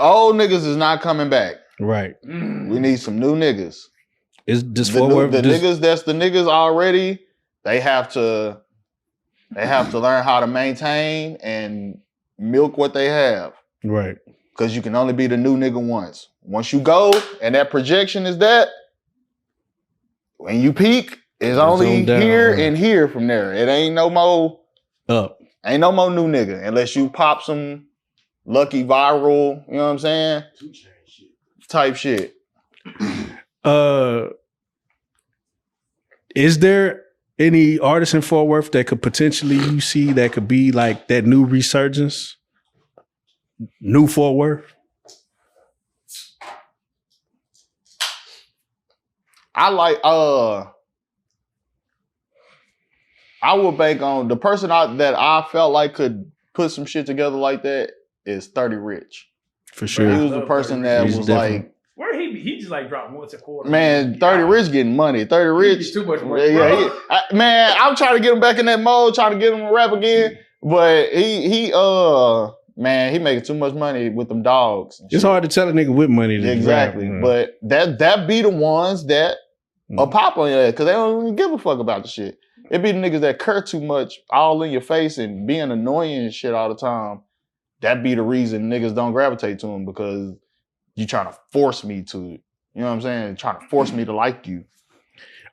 old niggas is not coming back. Right. We need some new niggas. Is this forward? The niggas that's the niggas already, they have to learn how to maintain and milk what they have. Right. Because you can only be the new nigga once. Once you go and that projection is that, when you peak, it's only down, here and here from there. It ain't no more up. Ain't no more new nigga unless you pop some lucky viral, you know what I'm saying? Type shit. Is there any artist in Fort Worth that could potentially you see that could be like that new resurgence? New Fort Worth? I like I would bank on the person that I felt like could put some shit together like that is 30 Rich. For sure. He was the person that He's was definitely- like, Where he just like dropped once a quarter. man, 30 Rich getting money. 30 Rich. Too much money. Yeah, man, I'm trying to get him back in that mode, trying to get him to rap again. But man, he making too much money with them dogs. It's hard to tell a nigga with money to Exactly. rap, But that be the ones that are pop on your ass because they don't even give a fuck about the shit. It be the niggas that curse too much, all in your face and being annoying and shit all the time. That be the reason niggas don't gravitate to them because you trying to force me to, you know what I'm saying? Trying to force me to like you.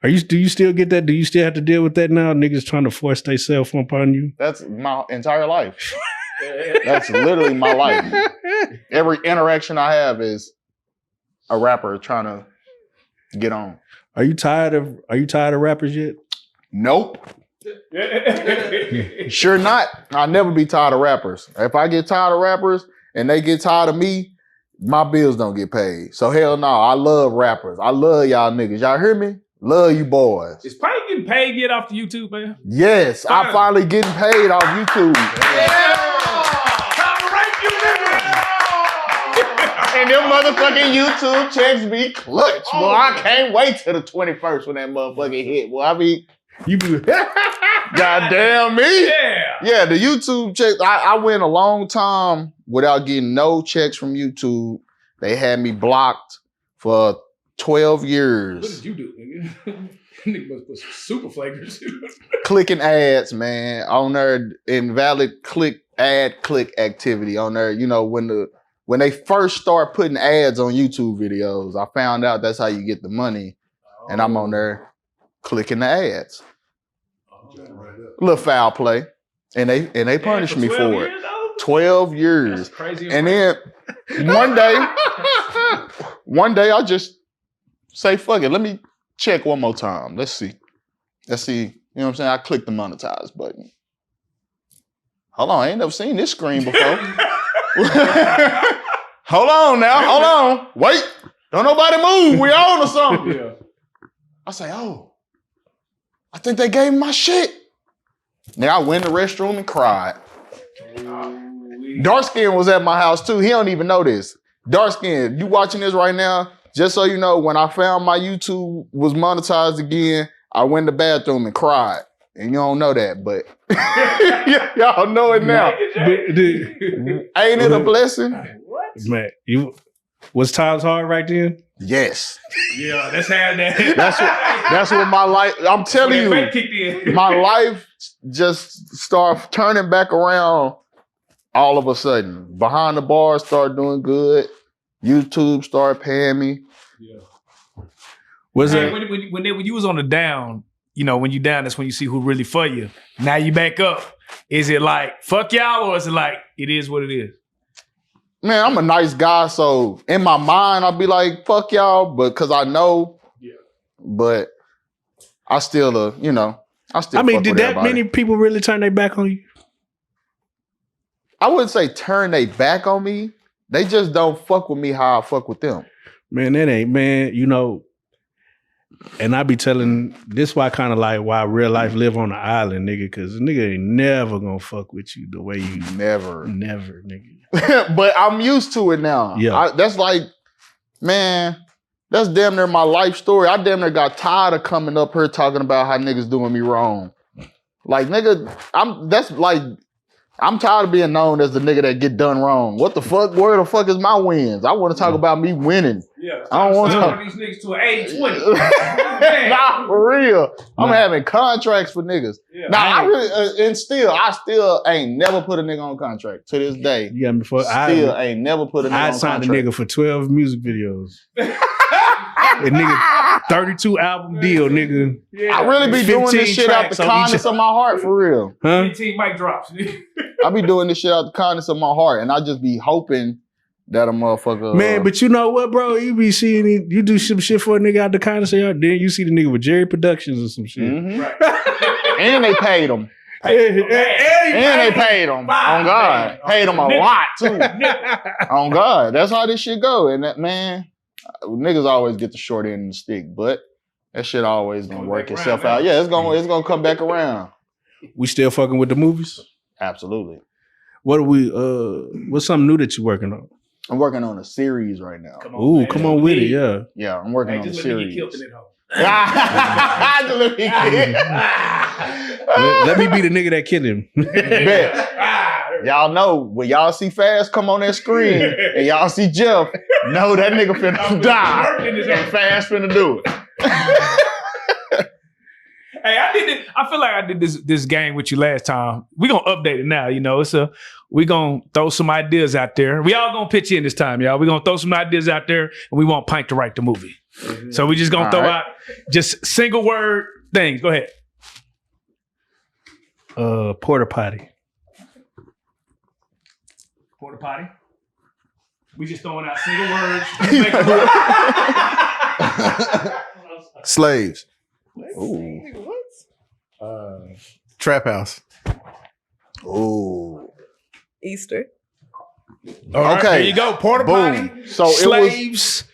Do you still get that? Do you still have to deal with that now? Niggas trying to force themselves upon you? That's my entire life. That's literally my life. Every interaction I have is a rapper trying to get on. Are you tired of rappers yet? Nope. Sure not. I'll never be tired of rappers. If I get tired of rappers and they get tired of me, my bills don't get paid. So hell no, I love rappers. I love y'all niggas. Y'all hear me? Love you boys. Is Payne getting paid yet off the YouTube, man? Yes, I finally getting paid off YouTube. And them motherfucking YouTube checks be clutch. Boy, I can't wait till the 21st when that motherfucking hit. Well, I be, goddamn me. Yeah, the YouTube checks. I went a long time without getting no checks from YouTube. They had me blocked for 12 years. What did you do, nigga? Nigga must put some super flagrants. Clicking ads, man, on there, invalid click activity on there. You know, when they first start putting ads on YouTube videos, I found out that's how you get the money. And I'm on there clicking the ads. Little foul play. And they punished me for it. 12 years. That's crazy. And then one day I just say, fuck it, let me check one more time. Let's see. You know what I'm saying? I click the monetize button. Hold on, I ain't never seen this screen before. Hold on now, hold on. Wait, don't nobody move. We on or something. Yeah. I say, oh, I think they gave me my shit. Now I went in the restroom and cried. Darkskin was at my house too. He don't even know this. Darkskin, you watching this right now? Just so you know, when I found my YouTube was monetized again, I went in the bathroom and cried. And you don't know that, but y'all know it now. Ain't it a blessing? What? Man, was times hard right then? Yes. Yeah, that's how that. That's what my life. I'm telling you, Kicked in. my life just started turning back around all of a sudden. Behind the bars started doing good. YouTube started paying me. Yeah. Was Hey, it? when you was on the down, you know, when you down, that's when you see who really for you. Now you back up. Is it like fuck y'all, or is it like it is what it is? Man, I'm a nice guy, so in my mind I'll be like fuck y'all, but because I know. Yeah. But I still, you know, I still. I mean, fuck did with that everybody. many people really turn their back on you? I wouldn't say turn their back on me. They just don't fuck with me how I fuck with them. Man, that ain't, man, you know, and I be telling, this why kind of like why real life live on the island, nigga, because nigga ain't never gonna fuck with you the way you Never, nigga. But I'm used to it now. Yeah. That's like, man, that's damn near my life story. I damn near got tired of coming up here talking about how niggas doing me wrong. Like, nigga, I'm tired of being known as the nigga that get done wrong. What the fuck? Where the fuck is my wins? I want to talk about me winning. Yeah. I don't want to talk. These niggas to an 80-20. Nah, for real. I'm having contracts for niggas. Yeah. Nah, I really, and still, I still ain't never put a nigga on contract to this day. You got me for Still ain't never put a nigga I on signed a contract. nigga for 12 music videos. A nigga 32 album deal, nigga. Yeah. I really be doing 15 this shit out the tracks on kindness each- of my heart, for real. Huh? 15 mic drops. I be doing this shit out the kindness of my heart, and I just be hoping that a motherfucker. Man, but you know what, bro? You be seeing it, you do some shit for a nigga out the kindness of your heart, then you see the nigga with Jerry Productions or some shit. Mhm. Right. And they paid him. And they paid him. On God. Paid him a lot, too. On God. That's how this shit go. And that, man, niggas always get the short end of the stick, but that shit always gonna work itself out. Yeah, it's gonna come back around. We still fucking with the movies? Absolutely. What's something new that you working on? I'm working on a series right now. Ooh, come on with it, yeah. Yeah, I'm working on a series. Just let Let me be the nigga that killed him. Bet. Y'all know when y'all see Fast come on that screen and y'all see Jeff, know that nigga finna die and Fast finna do it. Hey, I feel like I did this game with you last time. We gonna update it now. You know, we gonna throw some ideas out there. We all gonna pitch in this time, y'all. We gonna throw some ideas out there, and we want Pint to write the movie. So we just gonna throw out just single word things. Go ahead. Porta potty. Porta potty. We just throwing out single words. Slaves. Ooh. Trap house. Ooh. Easter. All right, Okay. there you go. Porta potty. Boom. So Slaves.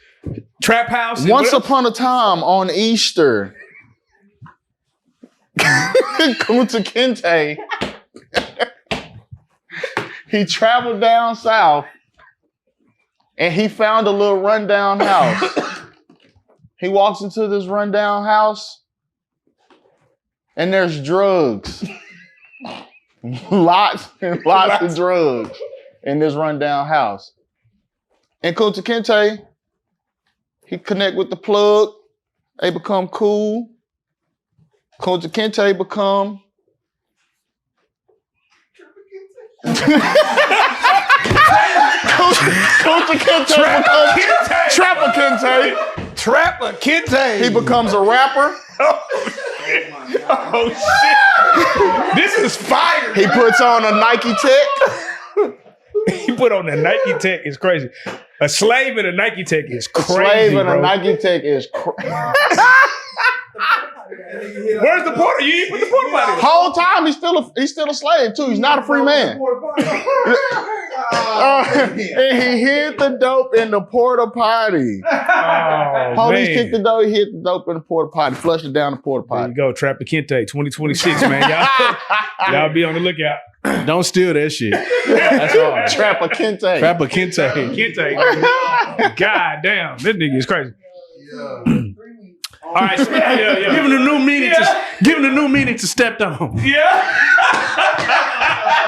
Trap house. Once upon a time on Easter, Kunta Kinte, he traveled down south and he found a little rundown house. He walks into this rundown house and there's drugs. Lots and lots of drugs in this rundown house. And Kunta Kinte, he connect with the plug. They become cool. Kunta Kinte become Kunta Kinte becomes Trapper Kinte. Trapper Kinte. He becomes a rapper. Oh shit! This is fire. He puts on a Nike Tech. He put on the Nike Tech is crazy. A slave in a Nike Tech is crazy. Slave in bro. a Nike Tech is crazy. Where's the porta? You didn't put the porta potty. Whole time he's still a slave too. He's not a free man. And he hid the dope in the porta potty. Police kicked the dope. He hid the dope in the porta potty. Flushed it down the porta There potty. you go, Trapper Kinte, 2026, man. Y'all be on the lookout. Don't steal that shit. That's all. Trapper Kinte. Trapper Kinte. Kinte. God damn, this nigga is crazy. All right, so, yeah. Give him a new meaning. Give him a new meaning to stepped on. Yeah.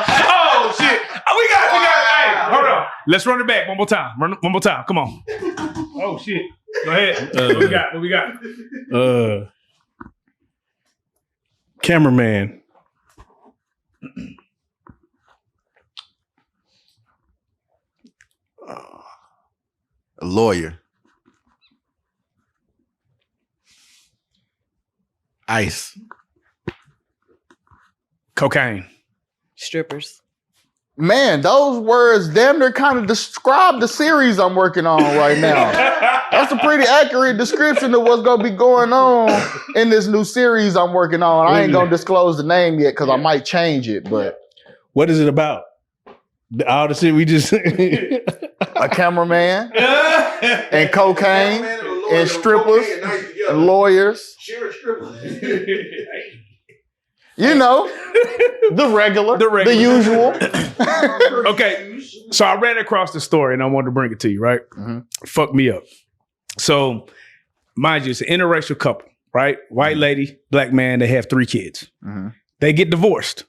Oh shit. We got. Hey, hold on. Let's run it back one more time. One more time. Come on. Oh shit. Go ahead. What we got? Cameraman. A lawyer. Ice. Cocaine. Strippers. Man, those words damn near kind of describe the series I'm working on right now. That's a pretty accurate description of what's gonna be going on in this new series I'm working on. I ain't gonna disclose the name yet because I might change it, but What is it about? All the shit we just a cameraman and cocaine and strippers and lawyers. You know, the regular, the usual. Okay, so I ran across the story and I wanted to bring it to you, right? Mm-hmm. Fuck me up. So, mind you, it's an interracial couple, right? White lady, black man, they have 3 kids. Mm-hmm. They get divorced.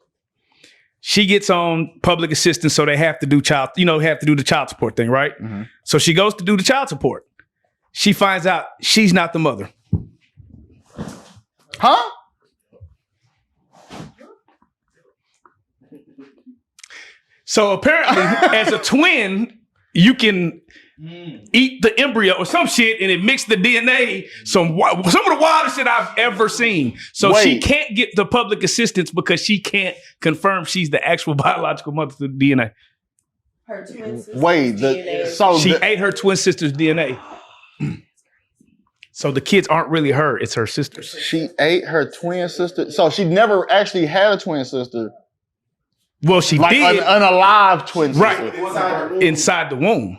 She gets on public assistance, so they have to do the child support thing, right? Mm-hmm. So she goes to do the child support. She finds out she's not the mother. Huh? So apparently, as a twin, you can eat the embryo or some shit and it mixed the DNA. Some of the wildest shit I've ever seen. So she can't get the public assistance because she can't confirm she's the actual biological mother through the DNA. Her twin sister's She ate her twin sister's DNA. So the kids aren't really her, it's her sisters. She ate her twin sister. So she never actually had a twin sister. Well, she like did. An unalive twin sister. Right. Inside the womb.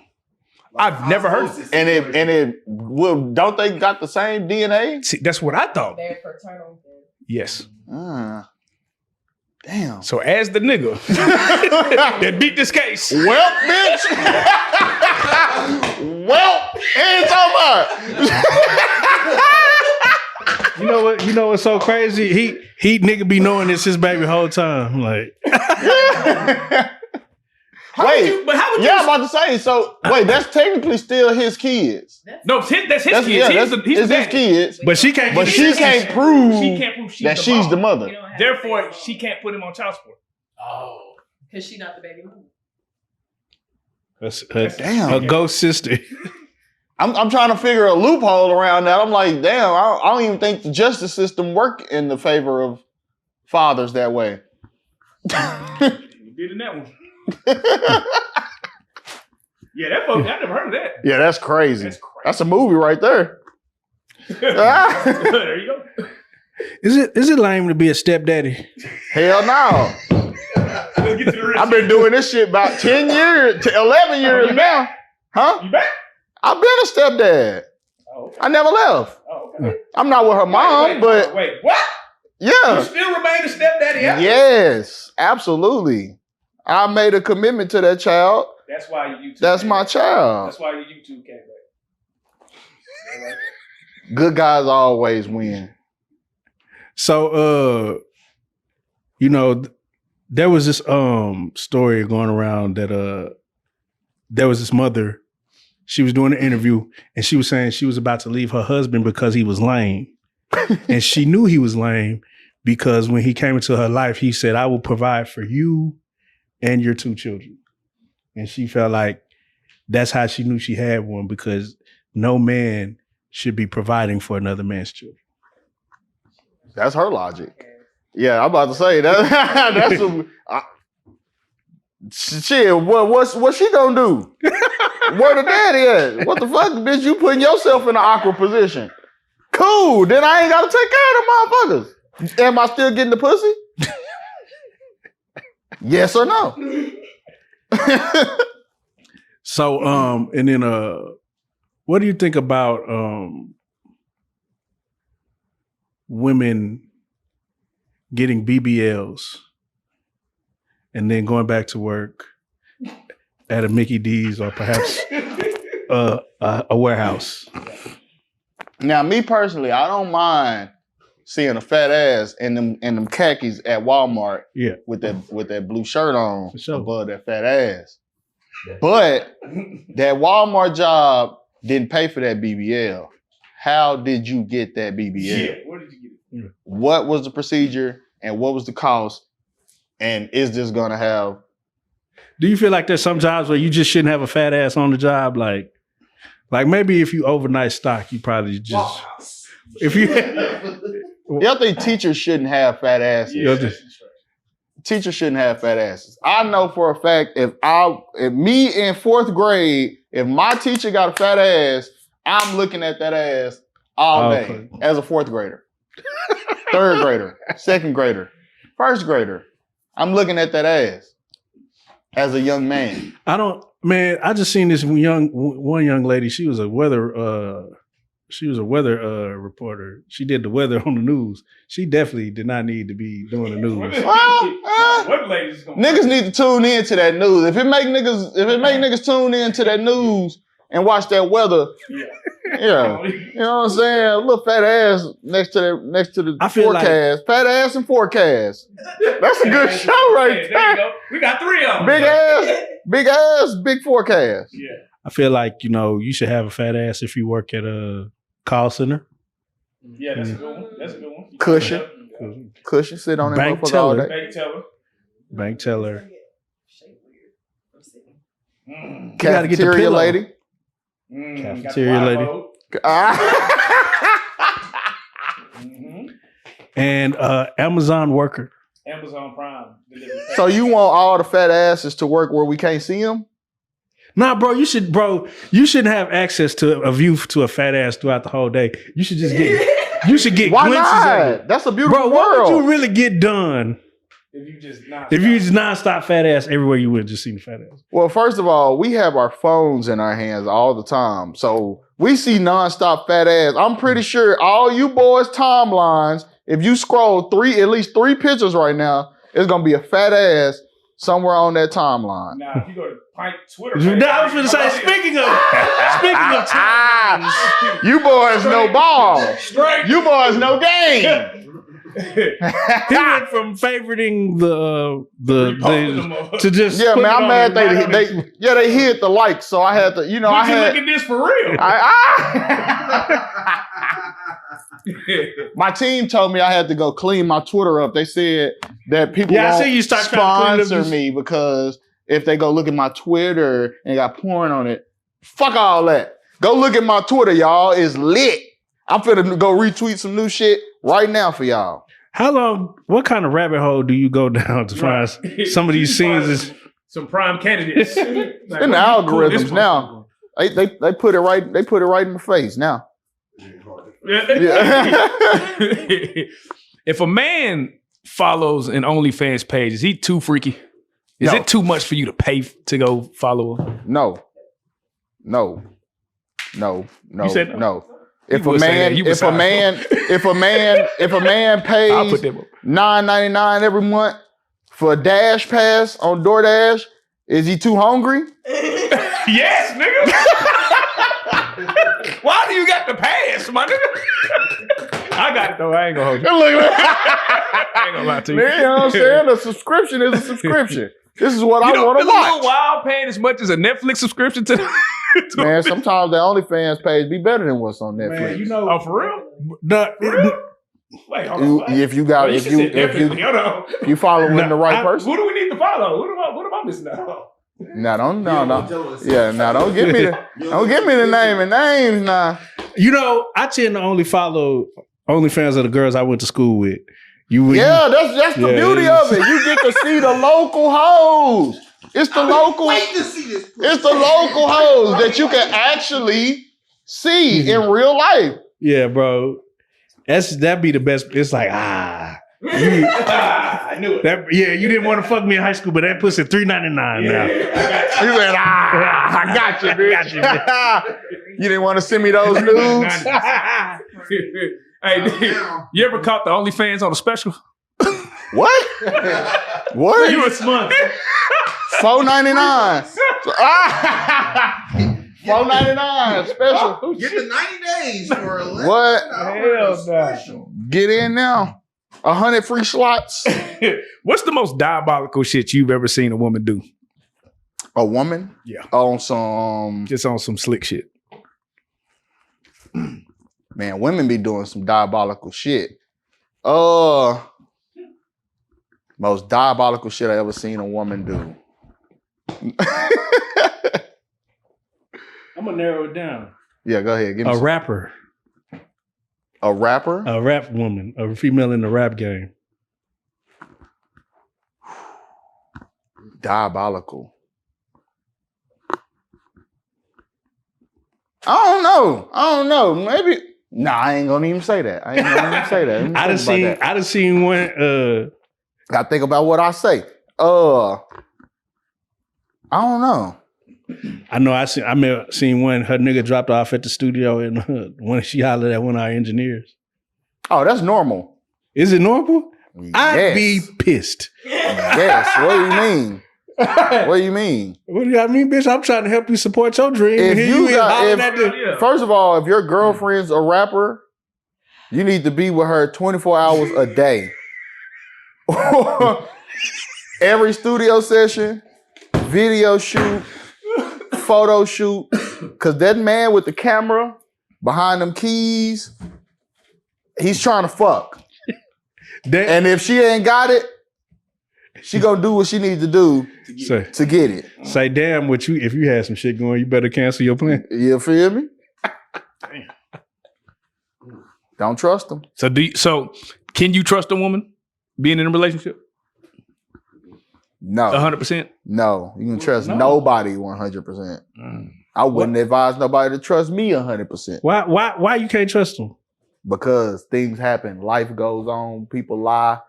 I've never heard of it. Don't they got the same DNA? See, that's what I thought. They're fraternal. Yes. Damn. So as the nigga that beat this case. Well, bitch. Well, ain't talking about. You know what's so crazy? He nigga be knowing it's his baby the whole time. Like, But how would you? Yeah, I'm about to say. So wait, that's technically still his kids. No, that's his kids. Yeah, He's it's his kids. but she can't. But she can't prove that she's the mother. Therefore, she can't put him on child support. Oh, because she's not the baby mama. That's Damn. her ghost sister. I'm trying to figure a loophole around that. I'm like, damn, I don't even think the justice system work in the favor of fathers that way. You did in that one. Yeah, that folk, I never heard of that. Yeah, that's crazy. That's a movie right there. There you go. Is it lame to be a stepdaddy? Hell no. Let's get to the rest. I've been doing this shit about 10 years to 11 years now. Huh? You back? I've been a stepdad. Oh, okay. I never left. Oh, okay. I'm not with her mom, but Wait, what? You yeah. still remain a stepdaddy after? Yes, absolutely. I made a commitment to that child. That's why you YouTube. That's my child. That's why you YouTube came back. Good guys always win. So, there was this story going around that there was this mother. She was doing an interview and she was saying she was about to leave her husband because he was lame. And she knew he was lame because when he came into her life, he said, "I will provide for you and your 2 children." And she felt like that's how she knew she had one, because no man should be providing for another man's children. That's her logic. Yeah, I'm about to say that. That's shit. What's she gonna do? Where the daddy at? What the fuck, bitch? You putting yourself in an awkward position. Cool. Then I ain't gotta take care of the motherfuckers. Am I still getting the pussy? Yes or no? So, and then, what do you think about women getting BBLs and then going back to work at a Mickey D's or perhaps a warehouse? Now, me personally, I don't mind seeing a fat ass in them khakis at Walmart. Yeah. With that blue shirt on For sure. above that fat ass. But that Walmart job didn't pay for that BBL. How did you get that BBL? Yeah, where did you get it? What was the procedure and what was the cost? And is this gonna have? Do you feel like there's some jobs where you just shouldn't have a fat ass on the job? Like maybe if you overnight stock, you probably just if you. Y'all think teachers shouldn't have fat asses? Yeah. Teachers shouldn't have fat asses. I know for a fact if me in 4th grade, if my teacher got a fat ass, I'm looking at that ass all day as a 4th grader, 3rd grader, 2nd grader, 1st grader. I'm looking at that ass as a young man. I just seen this one young lady. She was a weather reporter. She did the weather on the news. She definitely did not need to be doing the news. Niggas need to tune in to that news. If it make niggas tune in to that news and watch that weather, yeah. You know what I'm saying? A little fat ass next to the forecast. Like, fat ass and forecast. That's a good show right there. You go. We got 3 of them. Big ass, big forecast. Yeah. I feel like, you should have a fat ass if you work at a call center. Yeah, that's a good one. That's a good one. Cushion, sit on that Bank motherfucker teller. all day. Bank teller. Cafeteria lady. Cafeteria lady. And Amazon worker. Amazon Prime. So you want all the fat asses to work where we can't see them? Nah, bro, you shouldn't have access to a view to a fat ass throughout the whole day. You should just get Why glimpses not? of it. That's a beautiful bro, world. what would you really get done if you just nonstop fat ass everywhere you went, just seeing fat ass? Well, first of all, we have our phones in our hands all the time. So we see nonstop fat ass. I'm pretty sure all you boys' timelines, if you scroll at least 3 pictures right now, it's gonna be a fat ass somewhere on that timeline. Now, if you go to Pint Twitter, I was going to say, speaking of timelines, You boys know ball. You boys know game. he went from favoriting the to just Yeah, put man, it I'm on mad right on his- they hit the like, so I had to, you know, But I you had. look at this for real. My team told me I had to go clean my Twitter up. They said that people I won't see you start trying to clean up sponsor this- me because if they go look at my Twitter and got porn on it, fuck all that. Go look at my Twitter, y'all. It's lit. I'm finna go retweet some new shit right now for y'all. How long? What kind of rabbit hole do you go down to find some of these scenes? Is Some prime candidates. Like, In the where you pull this algorithms now. They put it right. They put it right in the face now. Yeah. If a man follows an OnlyFans page, is he too freaky? Is No. it too much for you to pay to go follow him? No. You said no? If a would say man, that. You would if say a that. man, if a man I'll put pays that. $9.99 every month for a Dash Pass on DoorDash, is he too hungry? Yes, nigga. Why do you got the pass, my nigga? I got it though. I ain't gonna hold you. I ain't gonna lie to you. Man, you know what I'm saying? A subscription is a subscription. This is what You I don't want feel to a little watch. wild paying as much as a Netflix subscription to Man, sometimes the OnlyFans page be better than what's on Netflix. man, you know, Oh, for real? Wait, hold on. You- what? if you got, Well, if should you, say if definitely. you, Hold on. you following the right person. Who do we need to follow? What am I missing out? Nah, don't, You no, don't no. wanna tell us. Yeah, nah, don't give me the name and names, nah. you know, I tend to only follow OnlyFans of the girls I went to school with. Yeah, that's the Yeah, beauty it of is. it. You get to see the local hoes. It's the local. Wait to see this. It's the local hoes that you can actually see in real life. Yeah, bro. That'd be the best. It's like, I knew it. you didn't want to fuck me in high school, but that pussy $3.99 now. You said, I got you, bitch. You didn't want to send me those nudes? Hey, you ever caught the OnlyFans on a special? What? What? You a smut. $4.99. $4.99 special. Get the 90 days for a What? Hell no. Get in now. 100 free slots. What's the most diabolical shit you've ever seen a woman do? A woman? Yeah. On some, Just on some slick shit. man, women be doing some diabolical shit. Most diabolical shit I ever seen a woman do. I'm gonna narrow it down. Yeah, go ahead. Give me A some. rapper, A rapper? a rap woman, a female in the rap game. Diabolical. I don't know. Maybe. Nah, I ain't gonna even say that. I ain't gonna even say that. Let me I think about done seen one. Gotta think about what I say. I don't know. I know I seen one. Her nigga dropped off at the studio, and when she hollered at one of our engineers. Oh, that's normal. Is it normal? I'd Yes. be pissed. Yes. What do you mean? What do you mean? What do I mean, bitch? I'm trying to help you support your dream. If and here you is got- hollering if- at the- Yeah. First of all, if your girlfriend's a rapper, you need to be with her 24 hours a day. Every studio session, video shoot, photo shoot. Cause that man with the camera behind them keys, he's trying to fuck. That- And if she ain't got it, she gonna do what she needs to do to get it. say, damn, if you had some shit going, you better cancel your plan. You feel me? Don't trust them. So can you trust a woman being in a relationship? No. 100%? No. You can trust No. nobody 100%. I wouldn't advise nobody to trust me 100%. Why you can't trust them? Because things happen. Life goes on. People lie.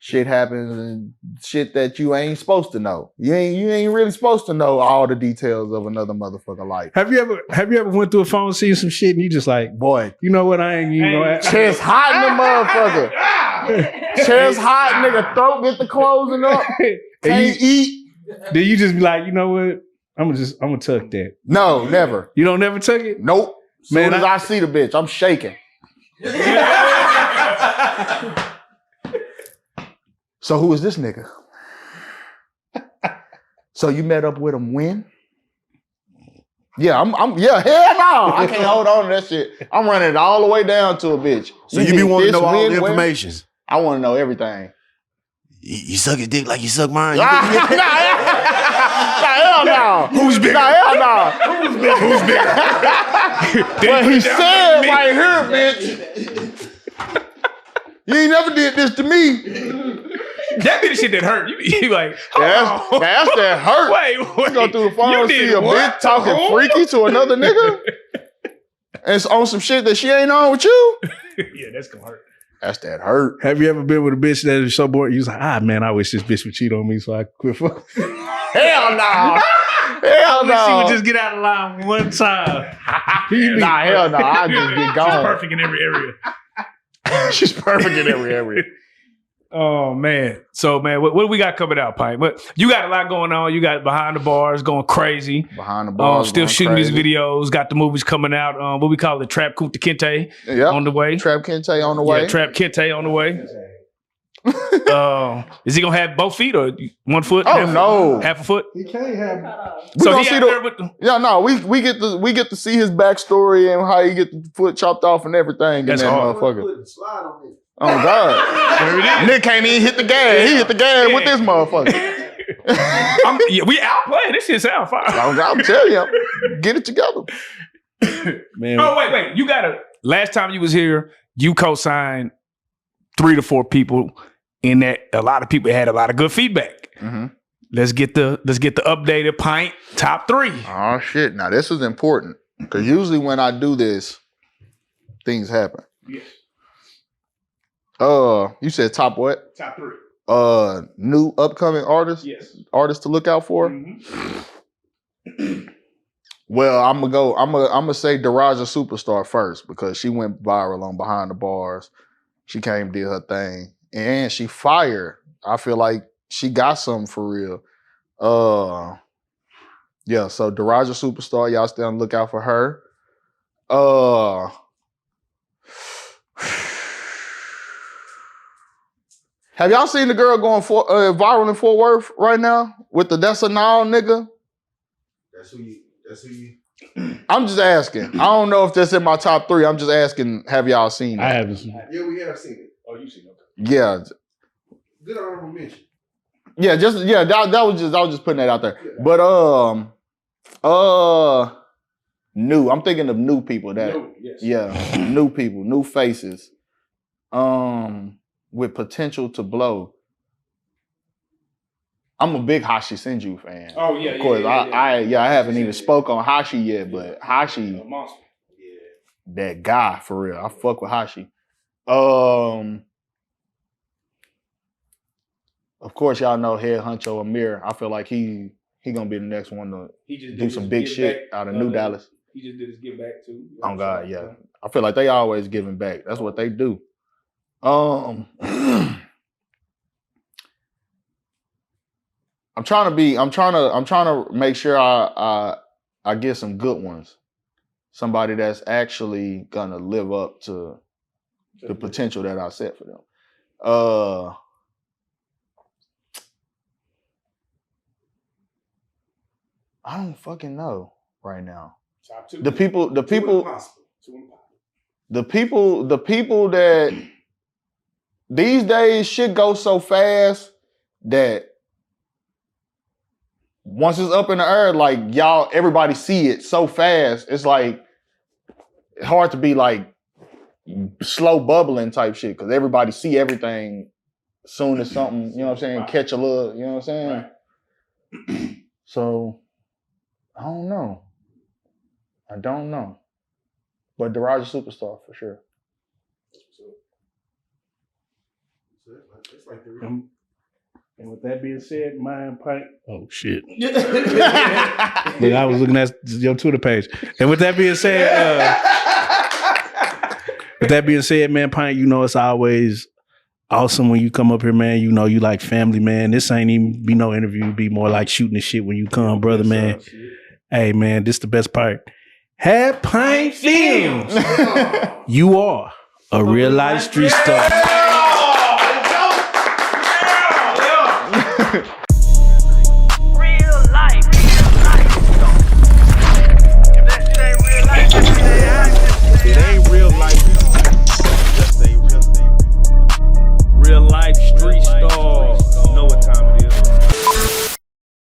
Shit happens and shit that you ain't supposed to know. You ain't really supposed to know all the details of another motherfucker life. Have you ever went through a phone, seen some shit, and you just like, Boy, you know what? I ain't. You know, chest hot in the motherfucker. Chest hot, nigga, throat get the closing up. Can't eat. Then you just be like, you know what? I'm gonna tuck that. No, never. You don't never tuck it? Nope. Man, Soon as I see the bitch, I'm shaking. So who is this nigga? So you met up with him when? Yeah, hell no. I can't hold on to that shit. I'm running it all the way down to a bitch. So you be did wanting to this, know all when, the where? information. I want to know everything. You suck his dick like you suck mine. Hell no. Who's bigger? Hell no. Who's bigger? What he said right here, bitch. You ain't never did this to me. That be the shit that hurt. You be like, That's that hurt. Wait. You go through the phone You and see did a what? bitch talking freaky to another nigga. And it's on some shit that she ain't on with you. Yeah, that's gonna hurt. That's that hurt. Have you ever been with a bitch that is so bored? You was like, man, I wish this bitch would cheat on me so I could quit fucking. Hell no. Hell She no. would just get out of line one time. Nah, hell no. I just get She's gone. perfect in every area. She's perfect in every area. Oh man. So man, what do we got coming out, Pint? But you got a lot going on. You got Behind the Bars going crazy. Behind the bars. Still going shooting crazy. these videos. Got the movies coming out. What we call it, Trap Kunta Kinte Yep. on the way. Trap Kente on the way. Yeah, Trap Kinte on the way. Is he gonna have both feet or 1 foot? Oh, no. half a foot. He can't have. We gonna he see out the- there with the, Yeah, no, we get to see his backstory and how he get the foot chopped off and everything. That's in that hard. motherfucker. Slide on it. Oh God. there it is. Nick can't even hit the gas. He hit the gas with this motherfucker. We outplaying. This shit sound fire. I'm telling you, get it together. Man, Oh wait. You gotta. Last time you was here, you co-signed 3 to 4 people. In that, a lot of people had a lot of good feedback. Mm-hmm. Let's get the updated Pint top 3. Oh shit! Now this is important because usually when I do this, things happen. Yes. You said top what? Top 3. New upcoming artists. Yes. Artists to look out for. Mm-hmm. Well, I'm gonna say Daraja Superstar first because she went viral on Behind the Bars. She came, did her thing, and she fired. I feel like she got something for real. Yeah. So Daraja Superstar, y'all stay on the lookout for her. Have y'all seen the girl going viral in Fort Worth right now with the That's a Now nigga? That's who you. I'm just asking. I don't know if that's in my top 3. I'm just asking, have y'all seen it? I haven't seen. Yeah, we have seen it. Oh, you seen it? Yeah. Good honorable mention. Yeah, that was just I was just putting that out there. Yeah. But new. I'm thinking of new people that Yes. yeah, new people, new faces. With potential to blow. I'm a big Hashi Senju fan. Oh yeah. Of course, I haven't even spoke on Hashi yet, but Hashi, monster. that guy for real. I fuck with Hashi. Of course, y'all know Head Honcho Amir. I feel like he gonna be the next one to He just do some big shit out of New Dallas. He just did his give back too. Oh God, yeah. I feel like they always giving back. That's what they do. I'm trying to make sure I get some good ones. Somebody that's actually gonna live up to the potential that I set for them. I don't fucking know right now. Top 2. The people Impossible. that these days shit goes so fast that once it's up in the air, like y'all, everybody see it so fast. It's like it's hard to be like slow bubbling type shit because everybody see everything soon as something, you know what I'm saying, catch a little, you know what I'm saying? So I don't know. But Daraja Superstar for sure. It's like the And with that being said, Mind Pint. Oh shit! Look, I was looking at your Twitter page. And with that being said, man, Pint, you know it's always awesome when you come up here, man. You know, you like family, man. This ain't even be no interview. Be more like shooting the shit when you come, brother, man. Hey, man, this the best part. HalfpintFilmz. You are a real life street star.